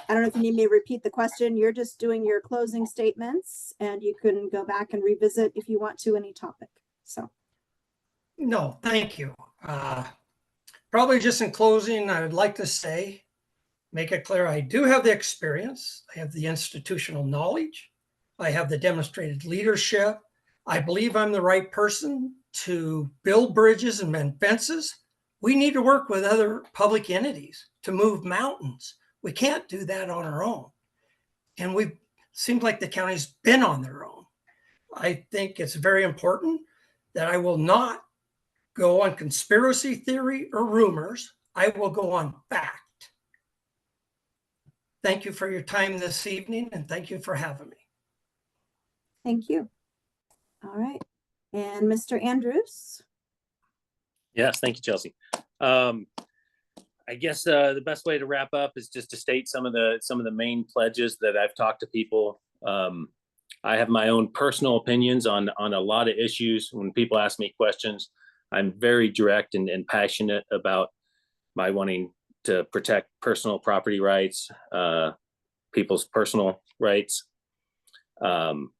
I don't know if you need me to repeat the question. You're just doing your closing statements, and you can go back and revisit if you want to any topic. So. No, thank you. Probably just in closing, I would like to say, make it clear, I do have the experience. I have the institutional knowledge. I have the demonstrated leadership. I believe I'm the right person to build bridges and mend fences. We need to work with other public entities to move mountains. We can't do that on our own. And we seems like the county's been on their own. I think it's very important that I will not go on conspiracy theory or rumors. I will go on fact. Thank you for your time this evening, and thank you for having me. Thank you. All right. And Mr. Andrews? Yes, thank you, Chelsea. I guess the best way to wrap up is just to state some of the main pledges that I've talked to people. I have my own personal opinions on a lot of issues. When people ask me questions, I'm very direct and passionate about my wanting to protect personal property rights, people's personal rights. And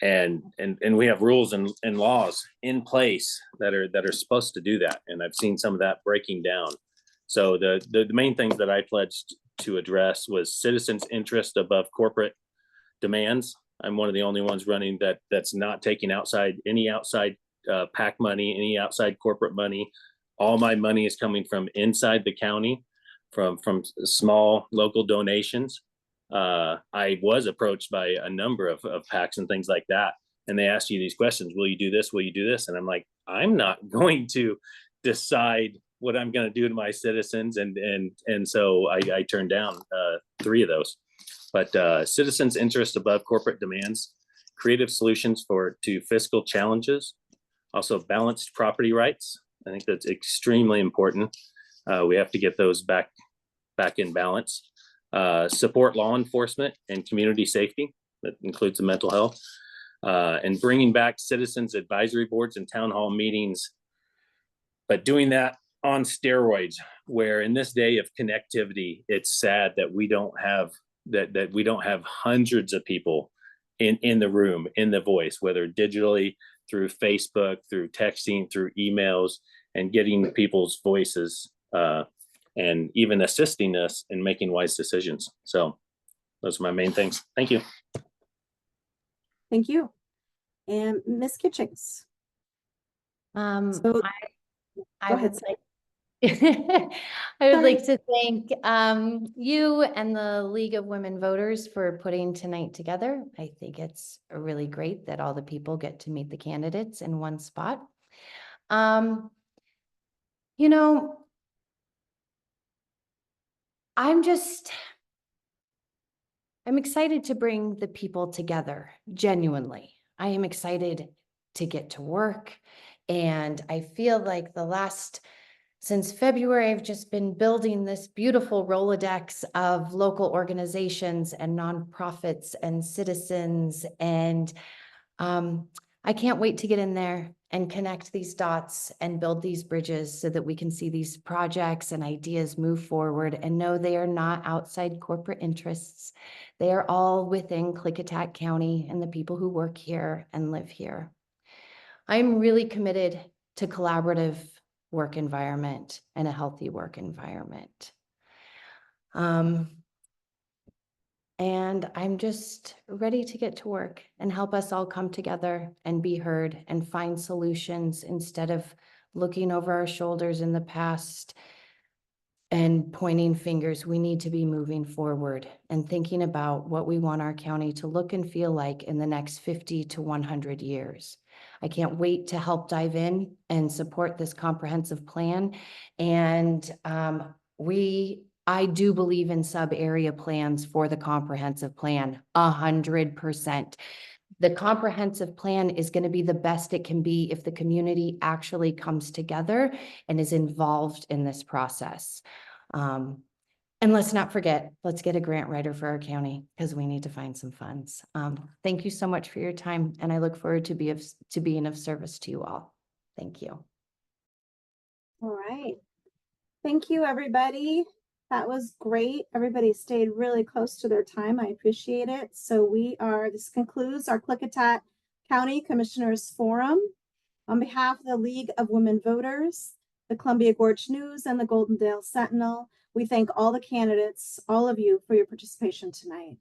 we have rules and laws in place that are supposed to do that. And I've seen some of that breaking down. So the main things that I pledged to address was citizens' interest above corporate demands. I'm one of the only ones running that's not taking any outside PAC money, any outside corporate money. All my money is coming from inside the county, from small local donations. I was approached by a number of PACs and things like that, and they ask you these questions: will you do this? Will you do this? And I'm like, I'm not going to decide what I'm going to do to my citizens, and so I turned down 3 of those. But citizens' interest above corporate demands, creative solutions to fiscal challenges, also balanced property rights. I think that's extremely important. We have to get those back in balance. Support law enforcement and community safety. That includes the mental health. And bringing back citizens advisory boards and town hall meetings, but doing that on steroids, where in this day of connectivity, it's sad that we don't have hundreds of people in the room, in the voice, whether digitally, through Facebook, through texting, through emails, and getting people's voices and even assisting us in making wise decisions. So those are my main things. Thank you. Thank you. And Ms. Kitchings. So I go would ahead. like I would Sorry. like to thank you and the League of Women Voters for putting tonight together. I think it's really great that all the people get to meet the candidates in one spot. You know, I'm excited to bring the people together, genuinely. I am excited to get to work, and I feel like since February, I've just been building this beautiful Rolodex of local organizations and nonprofits and citizens. And I can't wait to get in there and connect these dots and build these bridges so that we can see these projects and ideas move forward and know they are not outside corporate interests. They are all within Klickitat County and the people who work here and live here. I'm really committed to collaborative work environment and a healthy work environment. And I'm just ready to get to work and help us all come together and be heard and find solutions instead of looking over our shoulders in the past and pointing fingers. We need to be moving forward and thinking about what we want our county to look and feel like in the next 50 to 100 years. I can't wait to help dive in and support this comprehensive plan. And I do believe in sub-area plans for the comprehensive plan, 100%. The comprehensive plan is going to be the best it can be if the community actually comes together and is involved in this process. And let's not forget, let's get a grant writer for our county because we need to find some funds. Thank you so much for your time, and I look forward to being of service to you all. Thank you. All right. Thank you, everybody. That was great. Everybody stayed really close to their time. I appreciate it. So this concludes our Klickitat County Commissioners Forum. On behalf of the League of Women Voters, the Columbia Gorge News, and the Goldendale Sentinel, we thank all the candidates, all of you, for your participation tonight.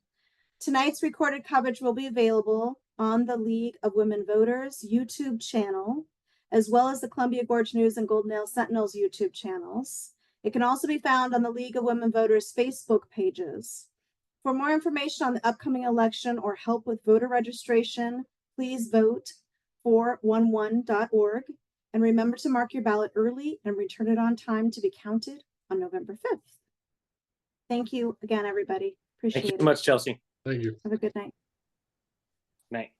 Tonight's recorded coverage will be available on the League of Women Voters YouTube channel, as well as the Columbia Gorge News and Goldendale Sentinel's YouTube channels. It can also be found on the League of Women Voters Facebook pages. For more information on the upcoming election or help with voter registration, please vote 411.org. And remember to mark your ballot early and return it on time to be counted on November 5th. Thank you again, everybody. Appreciate it. Thank you so much, Chelsea. Thank you. Have a good night. Night.